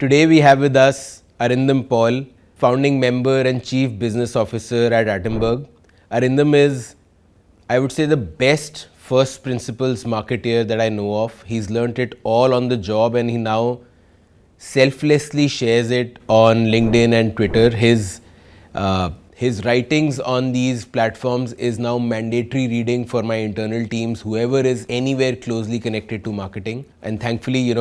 Today we have with us Arindam Paul, founding member and chief business officer at Atomberg. Arindam is, I would say, the best first principles marketeer that I know of. He's learnt it all on the job and he now selflessly shares it on LinkedIn and Twitter. His writings on these platforms is now mandatory reading for my internal teams, whoever is anywhere closely connected to marketing. And thankfully,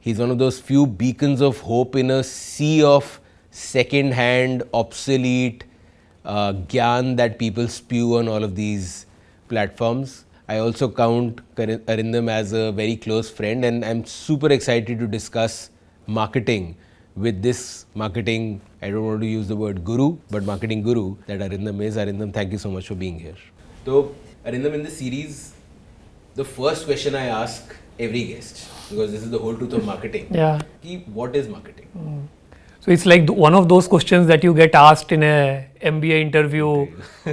he's one of those few beacons of hope in a sea of second-hand, obsolete gyan that people spew on all of these platforms. I also count Arindam as a very close friend, and I'm super excited to discuss marketing with this marketing, I don't want to use the word guru, but marketing guru that Arindam is. Arindam, thank you so much for being here. So, Arindam, in this series, the first question I ask every guest, because this is the whole truth of marketing. Yeah. What is marketing? So it's like one of those questions that you get asked in a MBA interview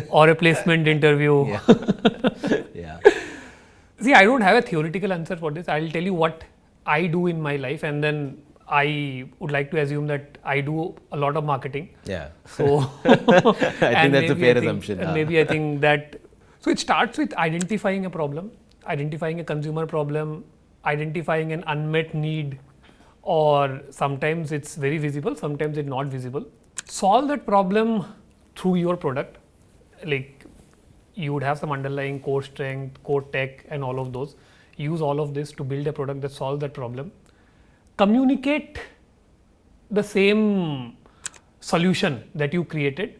or a placement interview. Yeah. Yeah. See, I don't have a theoretical answer for this. I'll tell you what I do in my life, and then I would like to assume that I do a lot of marketing. Yeah. So I think that's a fair assumption. And maybe I think that, so it starts with identifying a problem, identifying a consumer problem, identifying an unmet need, or sometimes it's very visible, sometimes it's not visible. Solve that problem through your product. Like you would have some underlying core strength, core tech and all of those. Use all of this to build a product that solves that problem. Communicate the same solution that you created.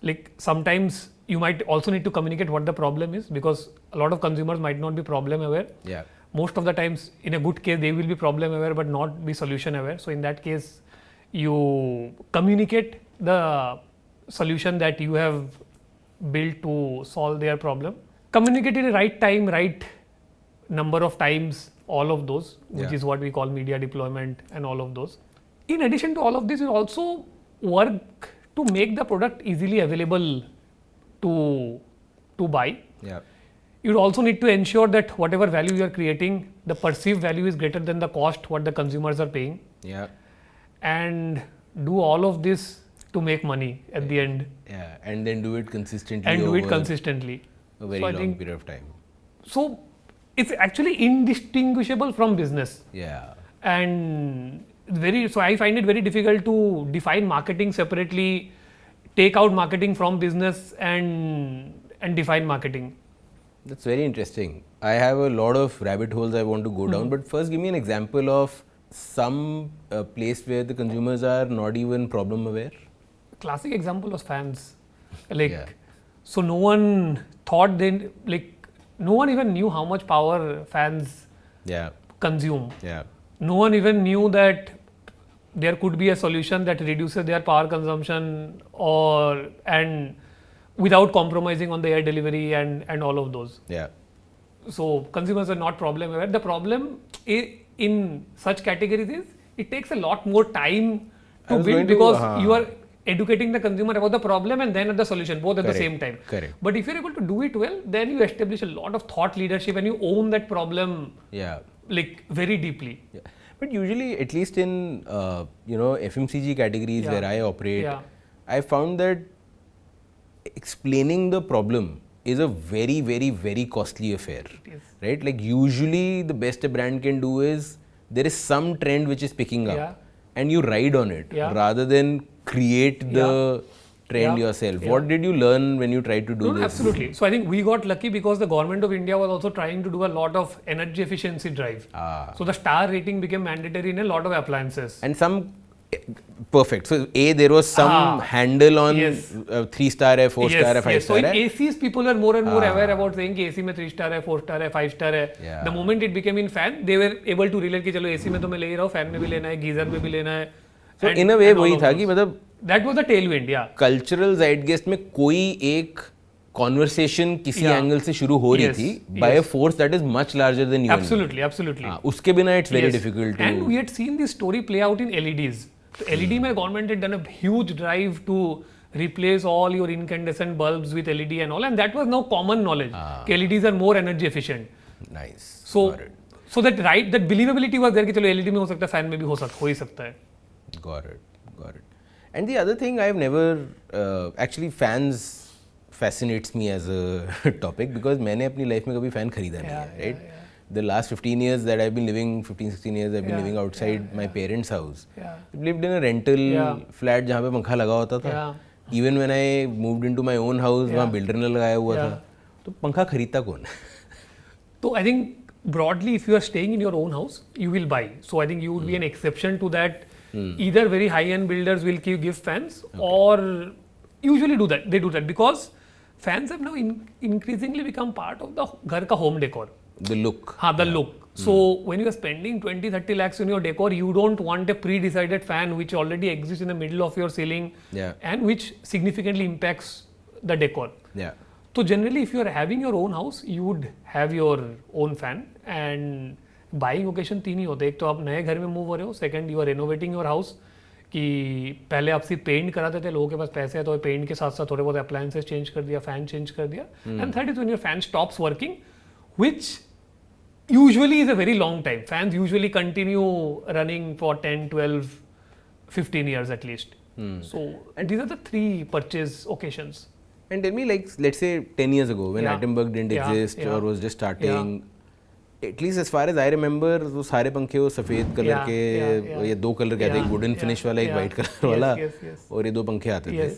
Like sometimes you might also need to communicate what the problem is, because a lot of consumers might not be problem aware. Yeah. Most of the times, in a good case, they will be problem aware but not be solution aware. So in that case, you communicate the solution that you have built to solve their problem. Communicate at the right time, right number of times, all of those, which is what we call media deployment and all of those. In addition to all of this, you also work to make the product easily available to buy. Yeah. You also need to ensure that whatever value you are creating, the perceived value is greater than the cost what the consumers are paying. Yeah. And do all of this to make money at the end. Yeah. And then do it consistently. And do it consistently. A very long period of time. So it's actually indistinguishable from business. Yeah. And so I find it very difficult to define marketing separately, take out marketing from business and define marketing. That's very interesting. I have a lot of rabbit holes I want to go down, but first give me an example of some place where the consumers are not even problem aware. Classic example was fans. So no one thought then, no one even knew how much power fans consume. Yeah. No one even knew that there could be a solution that reduces their power consumption and without compromising on the air delivery and all of those. Yeah. So consumers are not problem aware. The problem in such categories is it takes a lot more time to build, because you are educating the consumer about the problem and then at the solution, both at the same time. Correct. But if you're able to do it well, then you establish a lot of thought leadership and you own that problem very deeply. Yeah. But usually, at least in FMCG categories where I operate, I found that explaining the problem is a very, very, very costly affair. Right? Like usually the best a brand can do is there is some trend which is picking up and you ride on it rather than create the trend yourself. What did you learn when you tried to do this? Absolutely. So I think we got lucky because the government of India was also trying to do a lot of energy efficiency drive. So the star rating became mandatory in a lot of appliances. And some perfect. So there was some handle on 3-star hai, 4-star hai, 5-star hai. So in ACs, people are more and more aware about saying कि AC में 3-star hai, 4-star hai, 5-star hai. The moment it became in fan, they were able to relate कि चलो AC में तो मैं ले ही रहा हूँ, fan में भी लेना है, geyser में भी लेना है. So in a way वही था कि मतलब that was the tailwind, cultural zeitgeist में कोई एक conversation किसी एंगल से शुरू हो रही थी by a force that is much larger than you. Absolutely. उसके बिना it's very difficult to. And we had seen this story play out in LEDs. So LED में government had done a huge drive to replace all your incandescent bulbs with LED and all, and that was now common knowledge. LEDs are more energy efficient. Nice. So that believability was there कि चलो LED में हो सकता है, fan में भी हो ही सकता है. Got it. Got it. And the other thing I've never actually fans fascinates me as a topic because मैंने अपनी life में कभी fan खरीदा नहीं है, right? The last 15 years that I've been living, 15-16 years I've been living outside my parents' house. I've lived in a rental flat जहाँ पे पंखा लगा होता था. Even when I moved into my own house, वहाँ builder ने लगाया हुआ था. तो पंखा खरीदता कौन? So I think broadly, if you are staying in your own house, you will buy. So I think you would be an exception to that. Either very high-end builders will give fans, or usually do that. They do that because fans have now increasingly become part of the घर का home decor. The look. The look. So when you are spending 20-30 lakhs in your decor, you don't want a pre-decided fan which already exists in the middle of your ceiling and which significantly impacts the decor. Yeah. So generally, if you are having your own house, you would have your own fan. And buying occasion तीन ही होते हैं. एक तो आप नए घर में move हो रहे हो. Second, you are renovating your house. कि पहले आप सिर्फ पेंट कराते थे, लोगों के पास पैसे है तो पेंट के साथ साथ थोड़े बहुत अप्लायंसेस चेंज कर दिया, फैन चेंज कर दिया. And third is when your fan stops working, which usually is a very long time. Fans usually continue running for 10, 12, 15 years at least. So, and these are the three purchase occasions. And tell me, like, let's say 10 years ago when Atomberg didn't exist or was just starting, at least as far as I remember, वो सारे पंखे वो सफ़ेद colour के, ये दो colour के थे, एक वुडन फिनिश वाला, एक वाइट कलर वाला, और ये दो पंखे आते थे.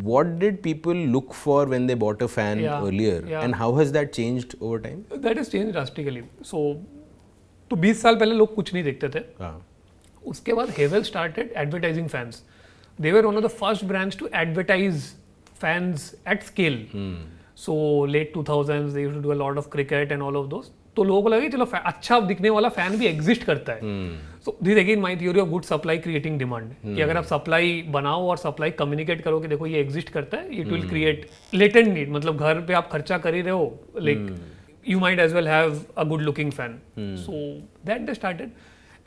What did people look for when they bought a fan earlier, and how has that changed over time? That has changed drastically. So, तो 20 साल पहले लोग कुछ नहीं देखते थे. उसके बाद Havel started advertising fans. They were one of the first brands to advertise fans at scale. So late 2000s they used to do a lot of cricket and all of those. तो लोगों को लगा चलो अच्छा दिखने वाला fan भी exist करता है. So this again my theory of good supply creating demand, कि अगर आप सप्लाई बनाओ और सप्लाई कम्युनिकेट करो कि देखो ये एग्जिस्ट करता है, it will create latent need. मतलब घर पे आप खर्चा कर ही रहे हो, like you might as well have a good looking fan. So that they started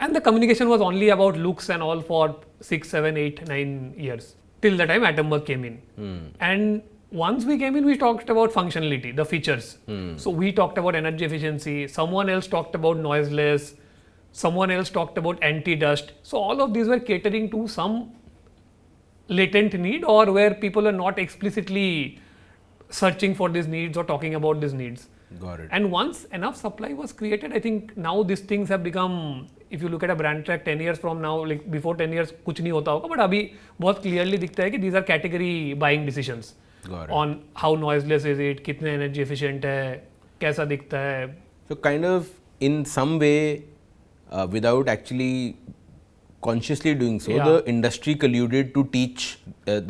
and the communication was only about looks and all for 6, 7, 8, 9 years till the time Atomberg came in. And once we came in, we talked about functionality, the features. So we talked about energy efficiency. Someone else talked about noiseless. Someone else talked about anti-dust. So all of these were catering to some latent need, or where people are not explicitly searching for these needs or talking about these needs. Got it. And once enough supply was created, I think now these things have become, if you look at a brand track 10 years from now, like before 10 years कुछ नहीं होता होगा, but अभी बहुत clearly दिखता है कि these are category buying decisions. On how noiseless is it, कितने energy efficient है, कैसा दिखता है. So kind of in some way, without actually consciously doing so, the industry colluded to teach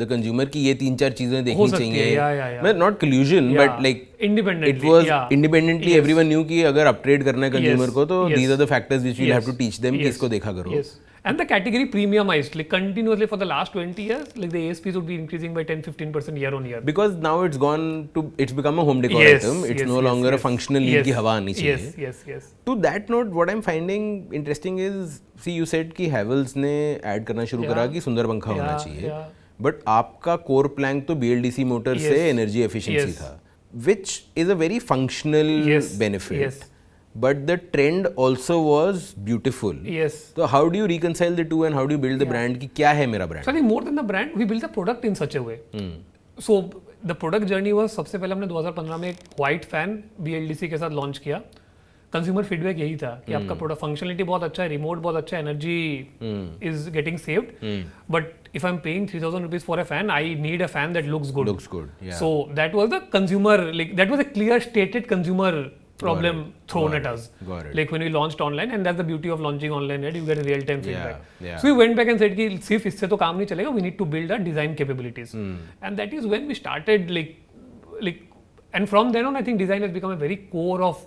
the consumer कि ये 3-4 चीजें देखनी चाहिए. Well, not collusion, but like independently. It was independently. Everyone knew कि अगर upgrade करना है consumer को, तो these are the factors which we'll have to teach them कि इसको देखा करो. And the category premiumized, like continuously for the last 20 years, like the ASPs would be increasing by 10-15% year on year. Because now it's become a home decor item. It's no longer a functional need की हवा आनी चाहिए. Yes. To that note, what I'm finding interesting is, see, you said कि Havels ने add करना शुरू करा कि सुंदर पंखा होना चाहिए. But आपका core plank तो BLDC motor से energy efficiency था, which is a very functional benefit. But the trend also was beautiful. Yes. So how do you reconcile the two, and how do you build the brand? कि क्या है मेरा brand? So I think more than the brand, we built the product in such a way. So the product journey was, सबसे पहले हमने 2015 में एक white fan BLDC के साथ launch किया. Consumer feedback यही था कि आपका product functionality बहुत अच्छा है, remote बहुत अच्छा है, energy is getting saved. But if I'm paying 3,000 rupees for a fan, I need a fan that looks good. Yeah. So that was the consumer, like that was a clear stated consumer problem thrown at us. Like when we launched online, and that's the beauty of launching online, right? You get a real time feedback. So we went back and said कि सिर्फ इससे तो काम नहीं चलेगा, we need to build our design capabilities. And that is when we started like and from then on, I think design has become a very core of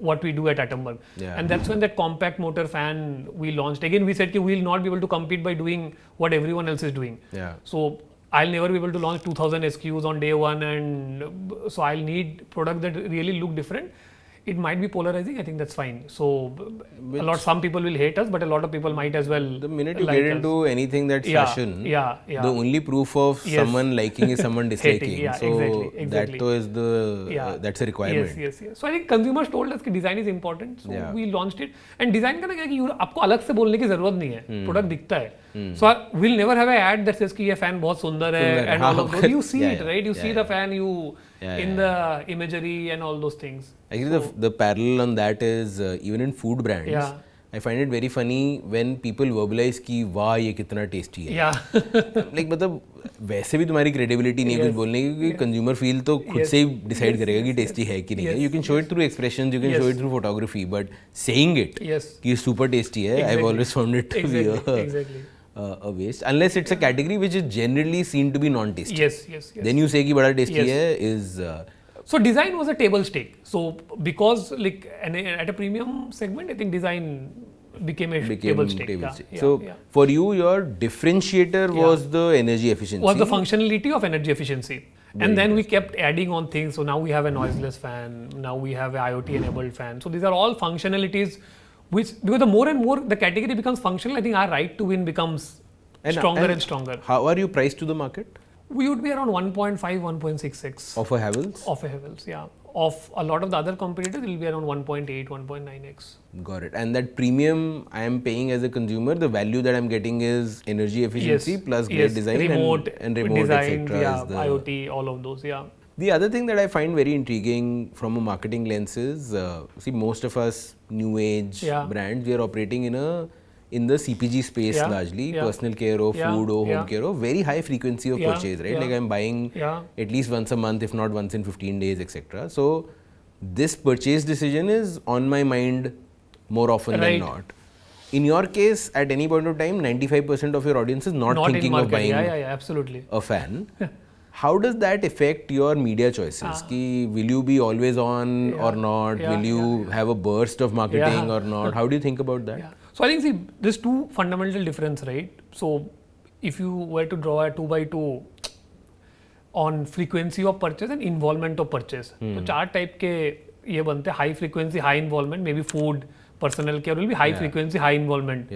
what we do at Atomberg. And that's when that compact motor fan we launched. Again, we said कि we will not be able to compete by doing what everyone else is doing. So I'll never be able to launch 2,000 SKUs on day one, and so I'll need products that really look different. it might be polarizing. I think that's fine. So some people will hate us, but a lot of people might as well. The minute you like get us. into anything that's fashion, the only proof of someone liking is someone disliking. Hating, so exactly. that though is that's a requirement. Yes. So I think consumers told us that design is important. So we launched it. And design का ना क्या कि आपको अलग से बोलने की जरूरत नहीं है. Product दिखता है. So we'll never have an ad that says कि ये fan बहुत सुंदर है and all of those. You see it, right? You see the fan, in the imagery and all those things. Actually, the parallel on that is even in food brands. I find it very funny when people verbalize कि वाह ये कितना tasty है. Like मतलब वैसे भी तुम्हारी credibility नहीं है कुछ बोलने की क्योंकि consumer feel तो खुद से ही decide करेगा कि tasty है कि नहीं है. You can show it through expressions, you can show it through photography, but saying it कि super tasty है, I've always found it to be a waste. Unless it's a category which is generally seen to be non-tasty. Yes. Then you say कि बड़ा tasty है is. So design was a table stake. So because like at a premium segment, I think design became a table stake. So for you, your differentiator was the energy efficiency. Was the functionality of energy efficiency. And then we kept adding on things. So now we have a noiseless fan. Now we have a IoT enabled fan. So these are all functionalities because the more and more the category becomes functional, I think our right to win becomes stronger and stronger. How are you priced to the market? We would be around 1.5, 1.66. Of a Havells? Of a Havells, yeah. Of a lot of the other competitors, it will be around 1.8, 1.9x. Got it. And that premium I am paying as a consumer, the value that I am getting is energy efficiency plus great design and remote, design, etc. IoT, all of those, The other thing that I find very intriguing from a marketing lens is, see, most of us new age brands, we are operating in the CPG space largely, personal care or food or home care or very high frequency of purchase, right? Like I'm buying at least once a month, if not once in 15 days, etc. So this purchase decision is on my mind more often than not. In your case, at any point of time, 95% of your audience is not thinking of buying absolutely. a fan. How does that affect your media choices? Ki, will you be always on or not? Will you have a burst of marketing or not? How do you think about that? So I think there's two fundamental difference, right? So if you were to draw a 2x2 on frequency of purchase and involvement of purchase, तो चार type के ये बनते हैं high frequency, high involvement, maybe food, personal care will be high frequency, high involvement.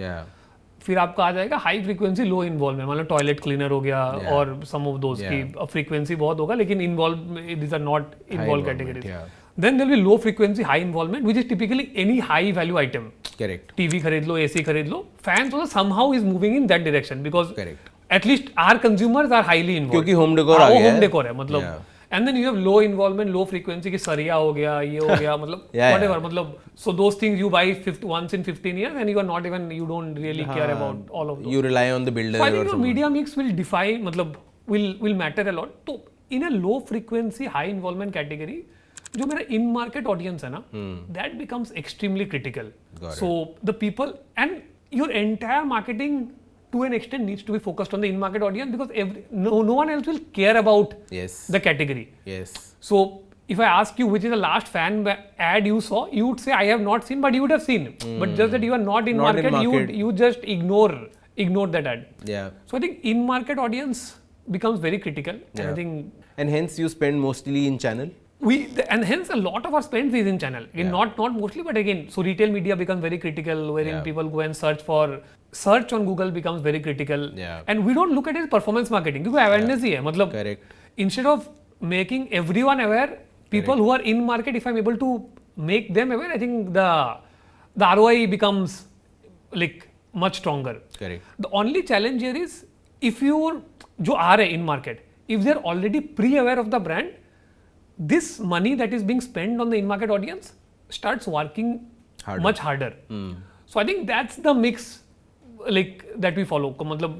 फिर आपका आ जाएगा हाई फ्रीक्वेंसी लो इन्वॉल्वमेंट मतलब टॉयलेट क्लीनर हो गया और सम ऑफ दोज की फ्रीक्वेंसी बहुत होगा लेकिन involve these are not involve categories then there will low frequency high involvement which is typically any high value item correct TV खरीद लो एसी खरीद लो fans also somehow is moving in that direction because at least our consumers are highly involve क्योंकि home decor आ गया home decor है मतलब and then you have low involvement low frequency की सरिया हो गया ये हो गया मतलब whatever मतलब so those things you buy once in 15 years and you are not even you don't really care about all of those you rely on the builder so I think your media mix will define मतलब will matter a lot तो in a low frequency high involvement category जो मेरा in market audience है ना that becomes extremely critical so the people and your entire marketing to an extent needs to be focused on the in-market audience because no one else will care about the category. So if I ask you which is the last fan ad you saw, you would say I have not seen, but you would have seen. But just that you are not in market. You just ignore that ad. So I think in-market audience becomes very critical. And I think and hence you spend mostly in channel. And hence a lot of our spend is in channel. Again, not mostly, but again, so retail media becomes very critical, wherein people go and search on Google becomes very critical. And we don't look at it as performance marketing because awareness ही है मतलब instead of making everyone aware, people who are in market, if I'm able to make them aware, I think the ROI becomes like much stronger. The only challenge here is if you जो आ रहे in market, if they're already pre-aware of the brand, this money that is being spent on the in-market audience starts working much harder. So I think that's the mix like that we follow. मतलब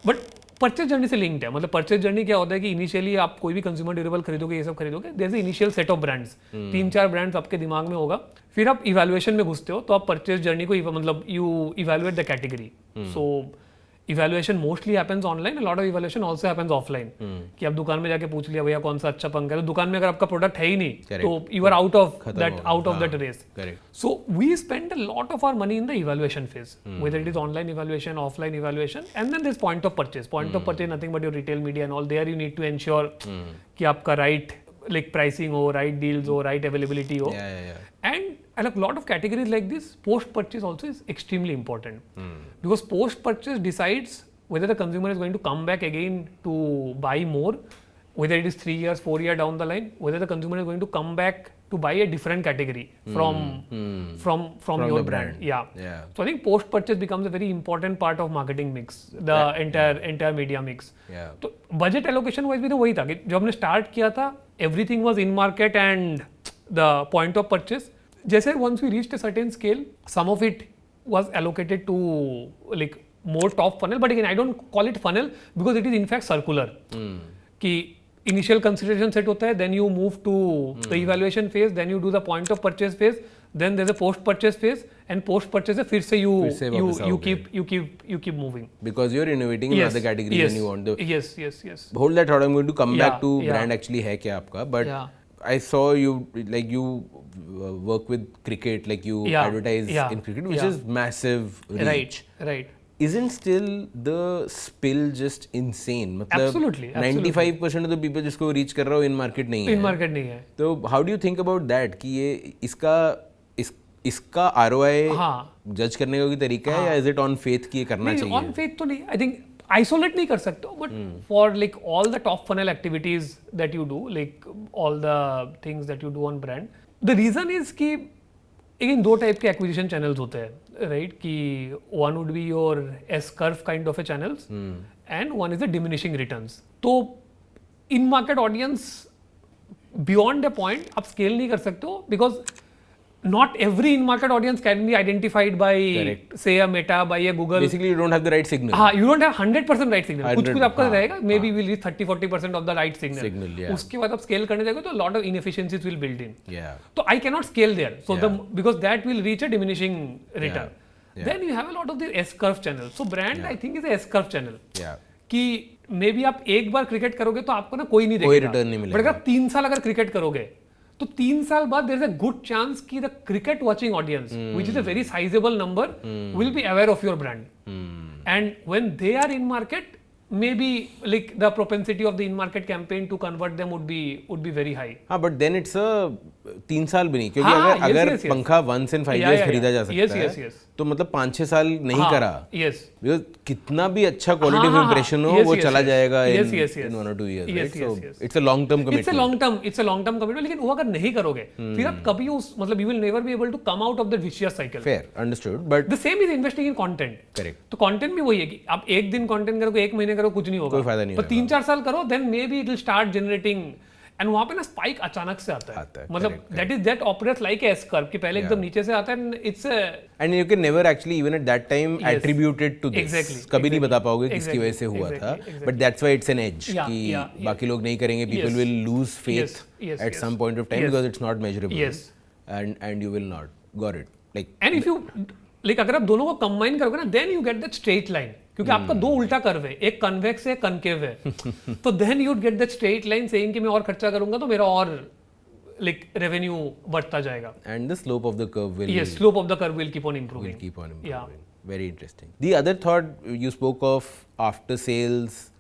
but purchase journey से linked है मतलब purchase journey क्या होता है कि initially आप कोई भी consumer durable खरीदोगे ये सब खरीदोगे there's an initial set of brands 3-4 brands आपके दिमाग में होगा फिर आप evaluation में घुसते हो तो आप purchase journey को मतलब you evaluate the category. So evaluation mostly happens online, a lot of evaluation also happens offline. कि आप दुकान में जाके पूछ लिया भैया कौन सा अच्छा पंखा है तो दुकान में अगर आपका प्रोडक्ट है ही नहीं तो you are out of that race. So we spend a lot of our money in the evaluation phase, whether it is online evaluation, offline evaluation, and then there's point of purchase. Point of purchase nothing but your retail media and all. There you need to ensure कि आपका right like pricing हो, right deals हो, right availability हो. And a lot of categories like this, post purchase also is extremely important because post purchase decides whether the consumer is going to come back again to buy more, whether it is 3 years, 4 years down the line, whether the consumer is going to come back to buy a different category from your brand. Yeah. So I think post purchase becomes a very important part of marketing mix, the entire media mix. So budget allocation wise भी तो वही था कि जब हमने start किया था, everything was in market and the point of purchase. जैसे once we reached a certain scale, some of it was allocated to like more top funnel, but again I don't call it funnel because it is in fact circular. कि initial consideration set होता है, then you move to the evaluation phase, then you do the point of purchase phase, then there's a post purchase phase, and post purchase फिर से you keep moving because you're innovating in other categories and you want to yes hold that thought. I'm going to come back to brand actually है क्या आपका, but I saw you like you work with cricket, like you advertise in cricket, which is massive reach. Right. Isn't still the spill just insane? मतलब Absolutely. 95% of the people जिसको reach कर रहा हो in market नहीं है. तो how do you think about that कि ये इसका ROI जज करने का कोई तरीका है या is it on faith कि ये करना चाहिए? On faith तो नहीं. I think isolate नहीं कर सकते हो, but for like all the top funnel activities that you do, like all the things that you do on brand, the reason is कि again दो type के acquisition channels होते हैं, right? कि one would be your S curve kind of a channels and one is the diminishing returns. तो in market audience beyond a point आप scale नहीं कर सकते हो because not every in-market audience can be identified by say a Meta, by a Google. Basically, you don't have the right signal. You don't have 100% right signal. कुछ आपका रहेगा. Maybe we'll reach 30-40% of the right signal. उसके बाद आप scale करने जाएगा तो a lot of inefficiencies will build in. So I cannot scale there. So because that will reach a diminishing return. Then you have a lot of the S-curve channels. So brand I think is a S-curve channel. कि maybe आप एक बार cricket करोगे तो आपको ना कोई नहीं देखेगा. कोई return नहीं मिलेगा. But अगर 3 साल अगर क्रिकेट करोगे तो 3 साल बाद there is a good chance कि the cricket watching audience, which is a very sizable number, will be aware of your brand. And when they are in market, maybe like the propensity of the in-market campaign to convert them would be very high. But then it's a 3 साल भी नहीं क्योंकि अगर पंखा once in 5 years खरीदा जा सकता है तो मतलब 5-6 साल नहीं करा. Because कितना भी अच्छा quality of impression हो वो चला जाएगा in 1 or 2 years, right? So it's a long-term commitment. It's a long-term commitment. लेकिन वो अगर नहीं करोगे फिर आप कभी उस मतलब you will never be able to come out of the vicious cycle. Fair, understood. But the same is investing in content. Correct. तो content भी वही है कि आप एक दिन content करोगे, एक महीने करो कुछ नहीं होगा. कोई फायदा नहीं होगा. 3-4 साल करो, then maybe it will start generating. And वहाँ पे ना स्पाइक अचानक से आता है. मतलब that operates like a S-curve कि पहले एकदम नीचे से आता है. It's a and you can never actually even at that time attribute it to this. कभी नहीं बता पाओगे किसकी वजह से हुआ था. But that's why it's an edge कि बाकी लोग नहीं करेंगे. People will lose faith at some point of time because it's not measurable. And you will not. Got it. Like and if you like अगर आप दोनों को combine करोगे ना, then you get that straight line. क्योंकि आपका दो उल्टा कर्व है, एक कन्वेक्स है, कनकेव है. तो then you'd get that straight line saying कि मैं और खर्चा करूंगा तो मेरा और like revenue बढ़ता जाएगा. And the slope of the curve will slope of the curve will keep on improving. Very interesting. The other thought you spoke of after sales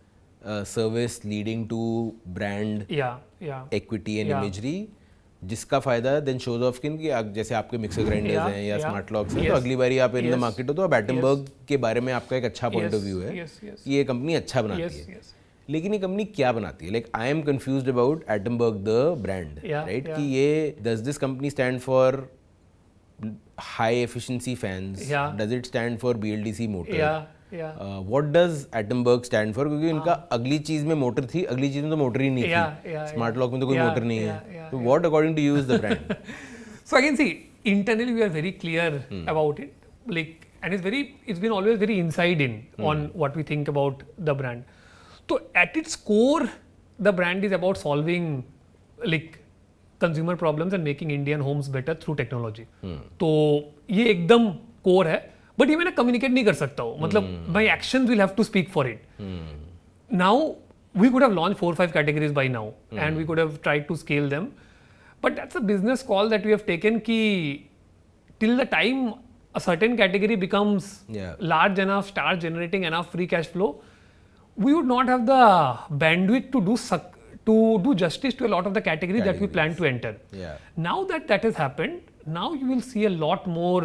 service leading to brand equity and imagery. जिसका फायदा then shows of skin कि जैसे आपके mixer grinders हैं या smart locks हैं तो अगली बारी आप इन द मार्केट हो तो आप एटमबर्ग के बारे में आपका एक अच्छा पॉइंट ऑफ व्यू है कि ये कंपनी अच्छा बनाती है. लेकिन ये कंपनी क्या बनाती है? Like I am confused about Atomberg the brand, right? कि ये does this company stand for high efficiency fans? Does it stand for BLDC motor? What does Atomberg stand for? क्योंकि इनका अगली चीज में मोटर थी, अगली चीज में तो मोटर ही नहीं थी. स्मार्ट लॉक में तो कोई मोटर नहीं है. तो what according to you is the brand? So again, see, internally we are very clear about it. Like, and it's been always very inside in on what we think about the brand. So at its core, the brand is about solving like consumer problems and making Indian homes better through technology. तो ये एकदम core है. But ये मैं ना communicate नहीं कर सकता हूँ. मतलब my actions will have to speak for it. Now we could have launch 4-5 categories by now and we could have tried to scale them. But that's a business call that we have taken कि till the time a certain category becomes large enough, start generating enough free cash flow, we would not have the bandwidth to do justice to a lot of the categories that we plan to enter. Yeah. Now that has happened, now you will see a lot more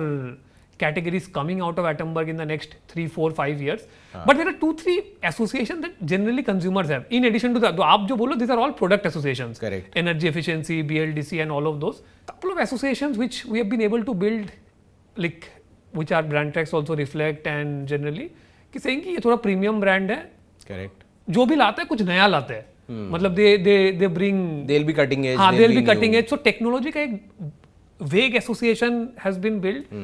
categories coming out of Atomberg in the next 3, 4, 5 years. But there are 2, 3 associations that generally consumers have. In addition to that, aap jo bolo, these are all product associations. Correct. Energy efficiency, BLDC and all of those. Couple of associations which we have been able to build, like which our brand tracks also reflect, and generally कि saying कि ये थोड़ा premium brand है. Correct. जो भी लाता है कुछ नया लाता है. मतलब they bring. They'll be cutting edge. हाँ, they'll be cutting edge. So technology का एक vague association has been built.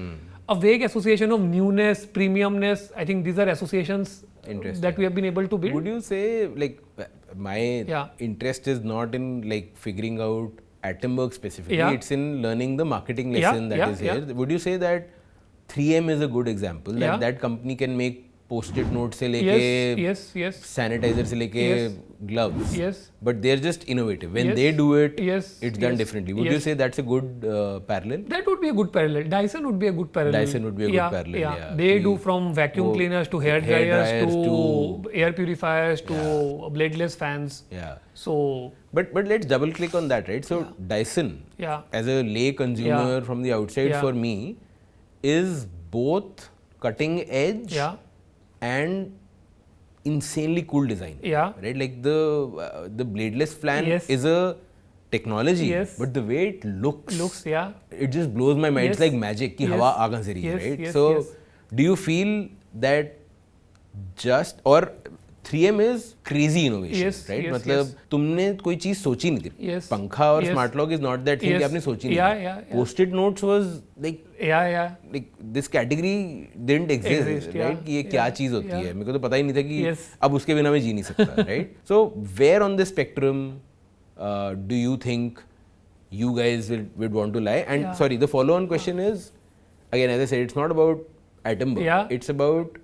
A vague association of newness, premiumness. I think these are associations that we have been able to build. Would you say, like, my Yeah. interest is not in like figuring out Atomberg specifically, Yeah. it's in learning the marketing Yeah, lesson that yeah, is here. yeah. Would you say that 3M is a good example, that Yeah. that company can make post-it note से Yes, लेके yes, yes, sanitizer से लेके Yes. gloves, yes, but they're just innovative. When Yes. they do it, yes. it's done yes, differently. Would you yes. say that's a good parallel? That would be a good parallel. Dyson would be a good parallel. Dyson would be a good parallel, yeah. They Ki do from vacuum wo cleaners to hair hair dryers, dryers to air purifiers to bladeless fans. Yeah. So But let's double click on that, right? So Dyson, yeah, as a lay consumer from the outside, Yeah. for me, is both cutting edge yeah, and insanely cool design. yeah, Right? Like the bladeless fan Yes. is a technology, Yes. but the way it looks, yeah. it just blows my mind. It's Yes. like magic कि Yes. हवा आ कहाँ से रही है, Yes, right? yes, So yes. do you feel that just or 3M is crazy innovation, Yes, right? yes, मतलब yes. तुमने कोई चीज सोची नहीं थी. Yes. पंखा और Yes. Smart lock is not that thing कि Yes. आपने सोची नहीं Yeah, थी. yeah, yeah. Post-it notes was like Yeah. this category didn't exist, Exist, right? yeah, कि ये क्या yeah, चीज होती yeah. है, मेरे को तो पता ही नहीं था कि Yes. अब उसके बिना मैं जी नहीं सकता, right? So where on the spectrum do you think you guys would want to lie? And Yeah. sorry, the follow-on question is, again, as I said, it's not about Atomberg. Yeah. It's about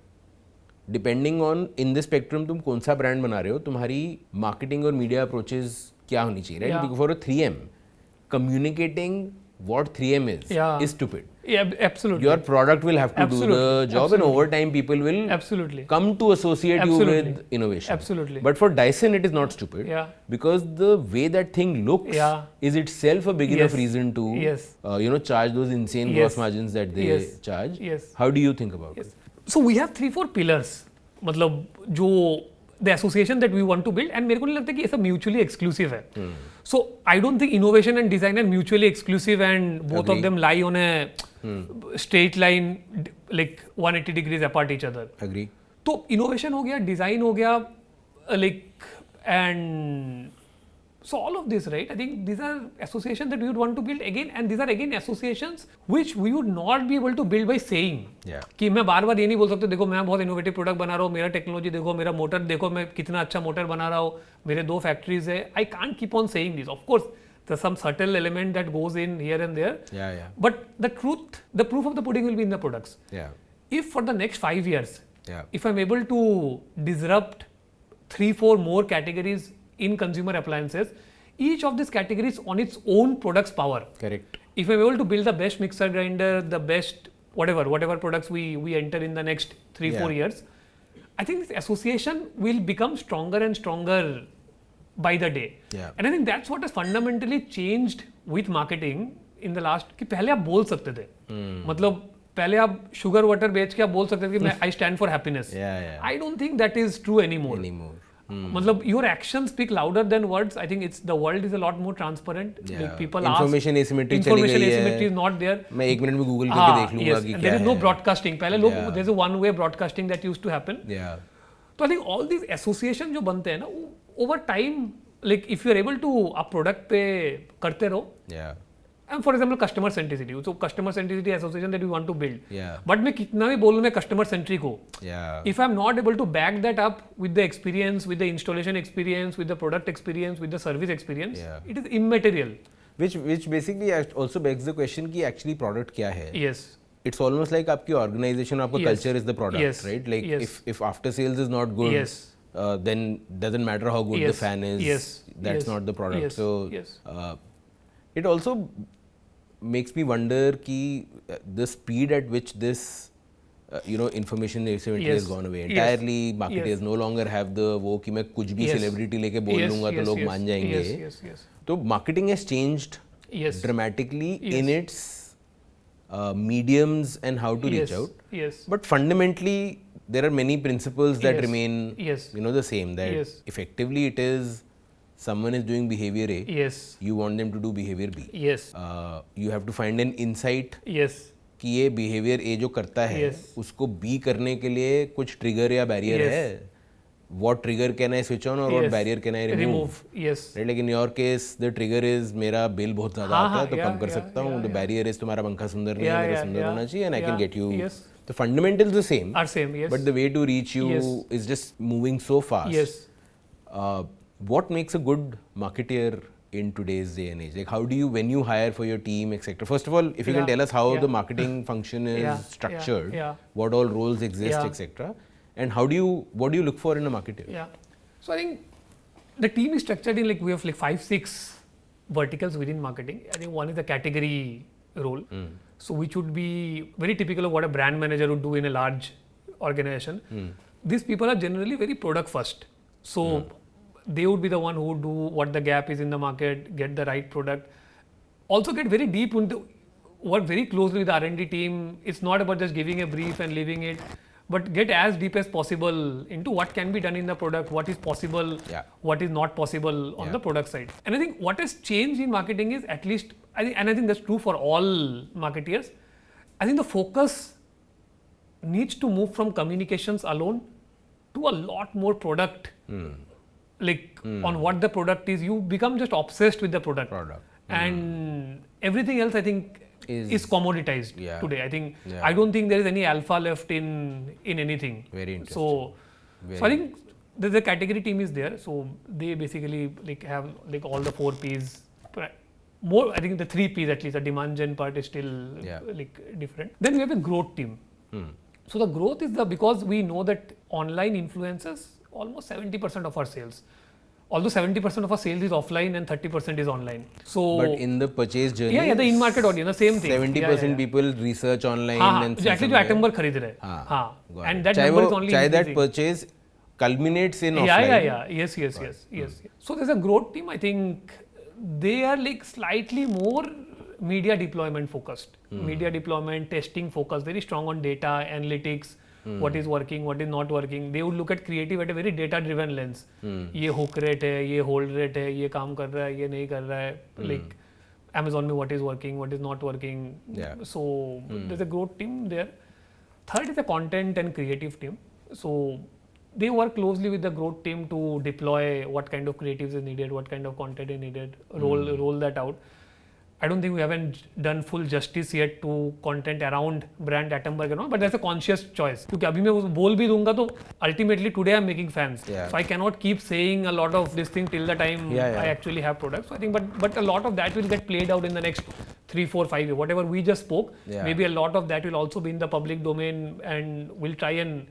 depending on in the spectrum तुम कौन सा brand बना रहे हो, तुम्हारी marketing और media approaches क्या होनी चाहिए, right? Yeah. Because for a 3M communicating what 3M is Yeah. is stupid. Yeah, absolutely. Your product will have to do the Absolutely. job, and Absolutely. over time people will Absolutely. come to associate you Absolutely. with innovation. Absolutely. But for Dyson it is not stupid, Yeah. because the way that thing looks Yeah. is itself a big enough Yes. reason to Yes. Charge those insane Yes. gross margins that they Yes. charge. Yes. How do you think about Yes. it? So we have 3-4 pillars. मतलब जो the association that we want to build, and मेरे को नहीं लगता कि ये सब mutually exclusive है. So I don't think innovation and design are mutually exclusive and both Agree. of them lie on a straight line like 180 degrees apart each other. Agree. तो innovation हो गया, design हो गया, like, and so all of this, right? I think these are associations that we would want to build again, and these are again associations which we would not be able to build by saying. Yeah. कि मैं बार बार ये नहीं बोल सकता, देखो मैं बहुत innovative product बना रहा हूँ, मेरा टेक्नोलॉजी देखो, मेरा मोटर देखो, मैं कितना अच्छा मोटर बना रहा हूँ, मेरे 2 फैक्ट्रीज है. I can't keep on saying this. Of course there's some subtle element that goes in here and there. Yeah. But the proof of the pudding will be in the products. Yeah. If for the next 5 years, Yeah. if I'm able to disrupt 3-4 more categories in consumer appliances, each of these categories on its own products power. Correct. If I'm able to build the best mixer grinder, the best whatever products we enter in the next 3-4 Yeah. years, I think this association will become stronger and stronger by the day. Yeah. And I think that's what has fundamentally changed with marketing in the last. कि पहले आप बोल सकते थे, मतलब पहले आप sugar water बेच के आप बोल सकते थे कि मैं I stand for happiness. Yeah. I don't think that is true anymore. मतलब your actions speak louder than words. I think it's the world is a lot more transparent. Yeah. Like people Information ask, asymmetry चली information गई है. asymmetry is not there. मैं 1 minute में Google करके देख लूंगा yes. कि And क्या there is no है. broadcasting. पहले लोग Yeah. there's a one way broadcasting that used to happen. Yeah. तो I think all these association जो बनते हैं ना, over time, like if you are able to आप product पे करते रहो. Yeah. And for example, customer centricity. So customer centricity association that we want to build. Yeah. But मैं कितना भी बोलूँ मैं customer centric हूँ. Yeah. If I'm not able to back that up with the experience, with the installation experience, with the product experience, with the service experience, Yeah. it is immaterial. Which basically also begs the question कि actually product क्या है? Yes. It's almost like आपकी organization, आपका Yes. culture is the product, Yes. right? Like Yes. if after sales is not good, Yes. then doesn't matter how good Yes. the fan is. Yes. That's Yes. not the product. Yes. So Yes. it also makes me wonder कि the speed at which this information asymmetry Yes. has gone away Yes. entirely. Marketers Yes. no longer have the वो कि मैं कुछ भी Yes. celebrity लेके बोल Yes, लूँगा तो yes, लोग yes. मान जाएंगे. Yes, yes, yes. तो marketing has changed Yes. dramatically Yes. in its mediums and how to Yes. reach out. Yes. But fundamentally, there are many principles that Yes. remain, Yes. the same. That Yes. effectively it is someone is doing behavior A, Yes. you want them to do behavior B. Yes. You have to find an insight Yes. कि ये behavior A जो करता है Yes. उसको B करने के लिए कुछ trigger या barrier Yes. है. What trigger can I switch on or what Yes. barrier can I remove? Yes. Right? Like in your case, the trigger is मेरा बिल बहुत ज़्यादा हाँ, आता है तो yeah, कम कर yeah, सकता हूँ. The barrier is तुम्हारा पंखा सुंदर नहीं है, Yeah, मेरा yeah, सुंदर yeah. होना चाहिए and I can Yeah. get you. Yes. The fundamentals the same. Are same. Yes. But the way to reach you Yes. is just moving so fast. Yes. What makes a good marketeer in today's day and age? Like how do you, when you hire for your team, etc. First of all, if you can Yeah. tell us how Yeah. the marketing function is Yeah. structured, Yeah. what all roles exist, Yeah. etc. And what do you look for in a marketer? Yeah. So I think the team is structured in we have 5-6 verticals within marketing. I think one is the category role. So which would be very typical of what a brand manager would do in a large organization. These people are generally very product first. So they would be the one who would do what the gap is in the market, get the right product. Also get very deep into work very closely with the R&D team. It's not about just giving a brief and leaving it, but get as deep as possible into what can be done in the product, what is possible, what is not possible on the product side. And I think what has changed in marketing is at least, I think that's true for all marketeers. I think the focus needs to move from communications alone to a lot more product. On what the product is, you become just obsessed with the product. And everything else I think is commoditized today. I think I don't think there is any alpha left in anything. Very interesting. So I think the category team is there. So they basically have all the 4 P's. More, I think the 3 P's at least. The demand gen part is still different. Then we have a growth team. So the growth is because we know that online influences almost 70% of our sales. Although 70% of our sales is offline and 30% is online. So but in the purchase journey, the in-market audience, the same thing. 70% people research online and actually जो Atomberg खरीद रहे हैं. And that number is only increasing. that purchase culminates in offline. Yes. So there's a growth team. I think they are slightly more media deployment focused. Media deployment, testing focused, very strong on data, analytics. What is working, what is not working. They would look at creative at a very data driven lens. ये hook rate है, ये hold rate है, ये काम कर रहा है, ये नहीं कर रहा है. Like Amazon में what is working, what is not working. So there's a growth team there. Third is the content and creative team. So they work closely with the growth team to deploy what kind of creatives is needed, what kind of content is needed, roll that out. I don't think we haven't done full justice yet to content around brand Atomberg and all, but that's a conscious choice. क्योंकि अभी मैं वो बोल भी दूंगा तो ultimately today I'm making fans. So I cannot keep saying a lot of this thing till the time I actually have products. So I think, but a lot of that will get played out in the next 3, 4, 5 years. Whatever we just spoke, maybe a lot of that will also be in the public domain, and we'll try and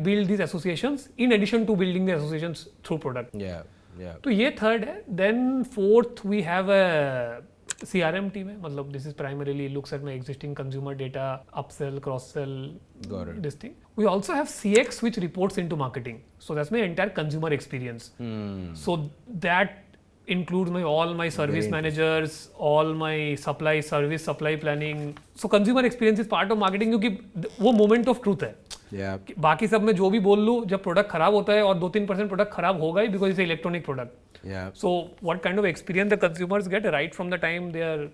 build these associations in addition to building the associations through product. तो ये third है. Then fourth we have a CRM team है. मतलब this is primarily looks at my existing consumer data, upsell, cross-sell, this thing. We also have CX which reports into marketing. So that's my entire consumer experience. So that includes all my service managers, all my supply planning. So consumer experience is part of marketing क्योंकि वो moment of truth है. बाकी सब में जो भी बोल लूँ, जब प्रोडक्ट खराब होता है और 2-3% प्रोडक्ट खराब होगा ही because it's an electronic product. So what kind of experience the consumers get right from the time they are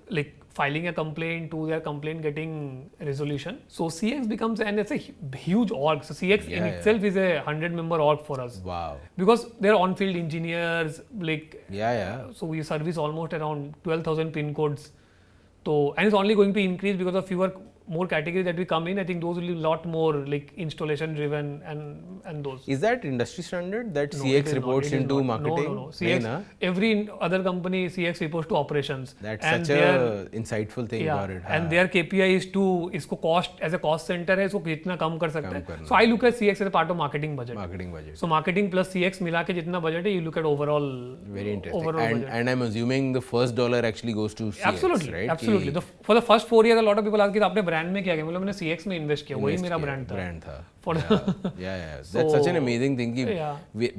filing a complaint to their complaint getting resolution. So CX becomes, and it's a huge org. So CX in itself is a 100-member org for us. Wow. Because they're on-field engineers. So we service almost around 12,000 pin codes. So, and it's only going to increase because of more categories that we come in. I think those will be a lot more installation driven and those. Is that industry standard that CX reports into marketing? No. CX, every other company CX reports to operations. That's such a insightful thing about it. And their KPI is to इसको cost as a cost center है, इसको कितना कम कर सकता है. So I look at CX as a part of marketing budget. So marketing plus CX मिला के जितना budget है, you look at overall. Very interesting. And I'm assuming the first dollar actually goes to CX, Absolutely, right? Absolutely. For the first 4 years, a lot of people ask कि आपने brand में क्या किया, मतलब मैंने CX में invest किया, वही मेरा ब्रांड था. For that's such an amazing thing कि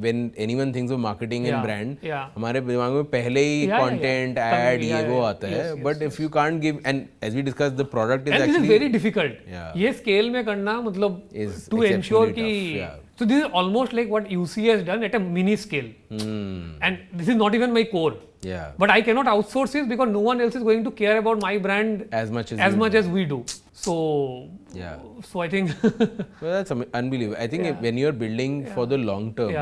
when anyone thinks of marketing and brand, हमारे दिमाग में पहले ही content, ad ये वो आता है. But if you can't give, and as we discussed, the product is and actually this is very difficult. ये scale में करना मतलब to ensure कि so this is almost like what UC has done at a mini scale. And this is not even my core. But I cannot outsource this because no one else is going to care about my brand as much as we do. So so I think well, that's unbelievable. I think when you're building for the long term,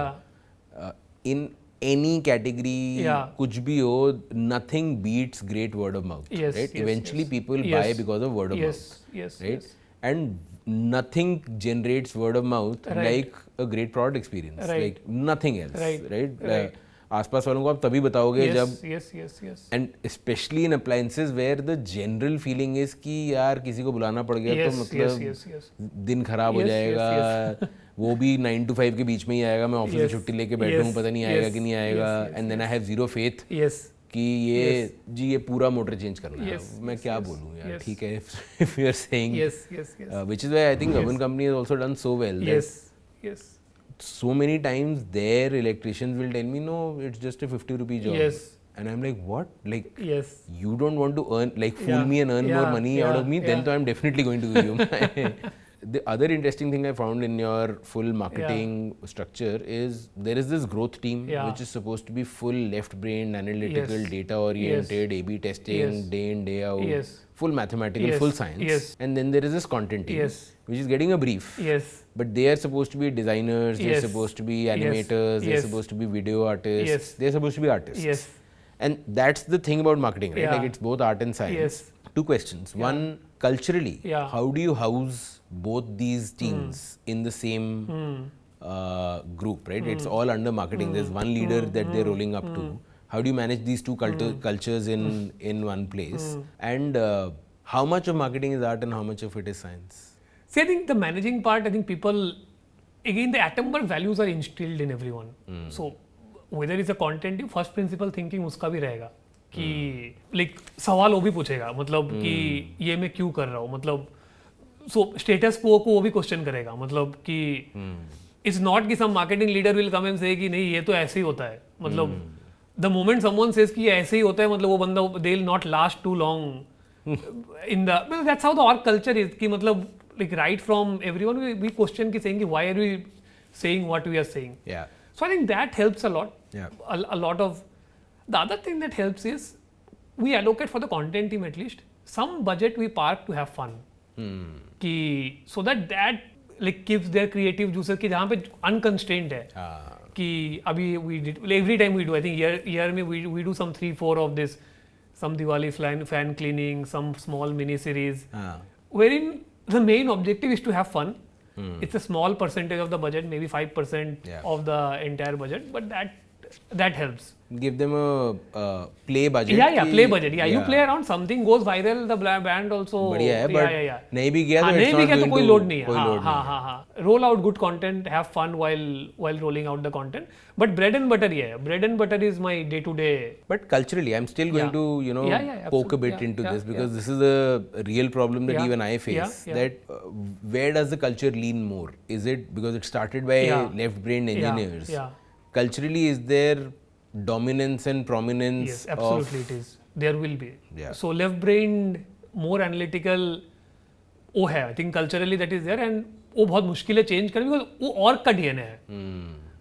in any category, kuch bhi ho, nothing beats great word of mouth. Right? Eventually, people buy because of word of mouth. Right? And nothing generates word of mouth like a great product experience. Like nothing else. Right? आसपास वालों को आप तभी बताओगे जब and specially in appliances where the general feeling is कि यार किसी को बुलाना पड़ गया तो मतलब दिन खराब हो जाएगा. वो भी 9 to 5 के बीच में ही आएगा, मैं ऑफिस से छुट्टी लेके बैठूँ, पता नहीं आएगा कि नहीं आएगा. And then I have zero faith कि ये पूरा मोटर चेंज करना है. मैं क्या बोलूँ यार, ठीक है, if you are saying, which is why I think urban company has also done so well. So many times their electricians will tell me, no, it's just a 50 rupee job. And I'm like, what? Like, you don't want to earn, like, fool me and earn more money out of me, then I'm definitely going to give you my. The other interesting thing I found in your full marketing structure is there is this growth team which is supposed to be full left-brained, analytical, data-oriented, A/B testing, day in, day out, full mathematical, full science. And then there is this content team which is getting a brief. But they are supposed to be designers, they're supposed to be animators, they're supposed to be video artists, they're supposed to be artists. And that's the thing about marketing, right? Like it's both art and science. Two questions. One, culturally, how do you house both these teams in the same group, right? It's all under marketing. There's one leader that they're rolling up to. How do you manage these two cultures in one place? And how much of marketing is art and how much of it is science? See, I think the managing part, I think people, again, the Atomberg values are instilled in everyone. So, whether it's a content team, first principle thinking उसका भी रहेगा कि like सवाल वो भी पूछेगा, मतलब कि ये मैं क्यों कर रहा हूँ, मतलब so status quo को वो भी क्वेश्चन करेगा, मतलब कि it's not कि some marketing leader will come and say कि नहीं ये तो ऐसे ही होता है, मतलब the moment someone says कि ये ऐसे ही होता है, मतलब वो बंदा they'll not last too long in the, well, that's how the org culture is कि मतलब like right from everyone we question ki saying why are we saying what we are saying. So I think that helps a lot. A lot of the other thing that helps is we allocate for the content team at least some budget we park to have fun. Ki so that like keeps their creative juices ki jahan pe unconstrained hai. Ki abhi we did every time we do, I think year mein we do some 3-4 of this, some Diwali fan cleaning, some small mini series wherein the main objective is to have fun. It's a small percentage of the budget, maybe 5% of the entire budget, but that helps. Give them a play budget. Play budget. You play around, something goes viral, the brand also. बढ़िया है, but नहीं भी गया तो कोई load नहीं है. Roll out good content, have fun while rolling out the content. But bread and butter bread and butter is my day to day. But culturally, I'm still going to poke a bit into this because this is a real problem that even I face. That where does the culture lean more? Is it because it started by left-brained engineers? Culturally, is there dominance and prominence? Yes, absolutely it is. There will be. So left-brained, more analytical, वो है. I think culturally that is there and वो बहुत मुश्किल है change करना because वो org का DNA है.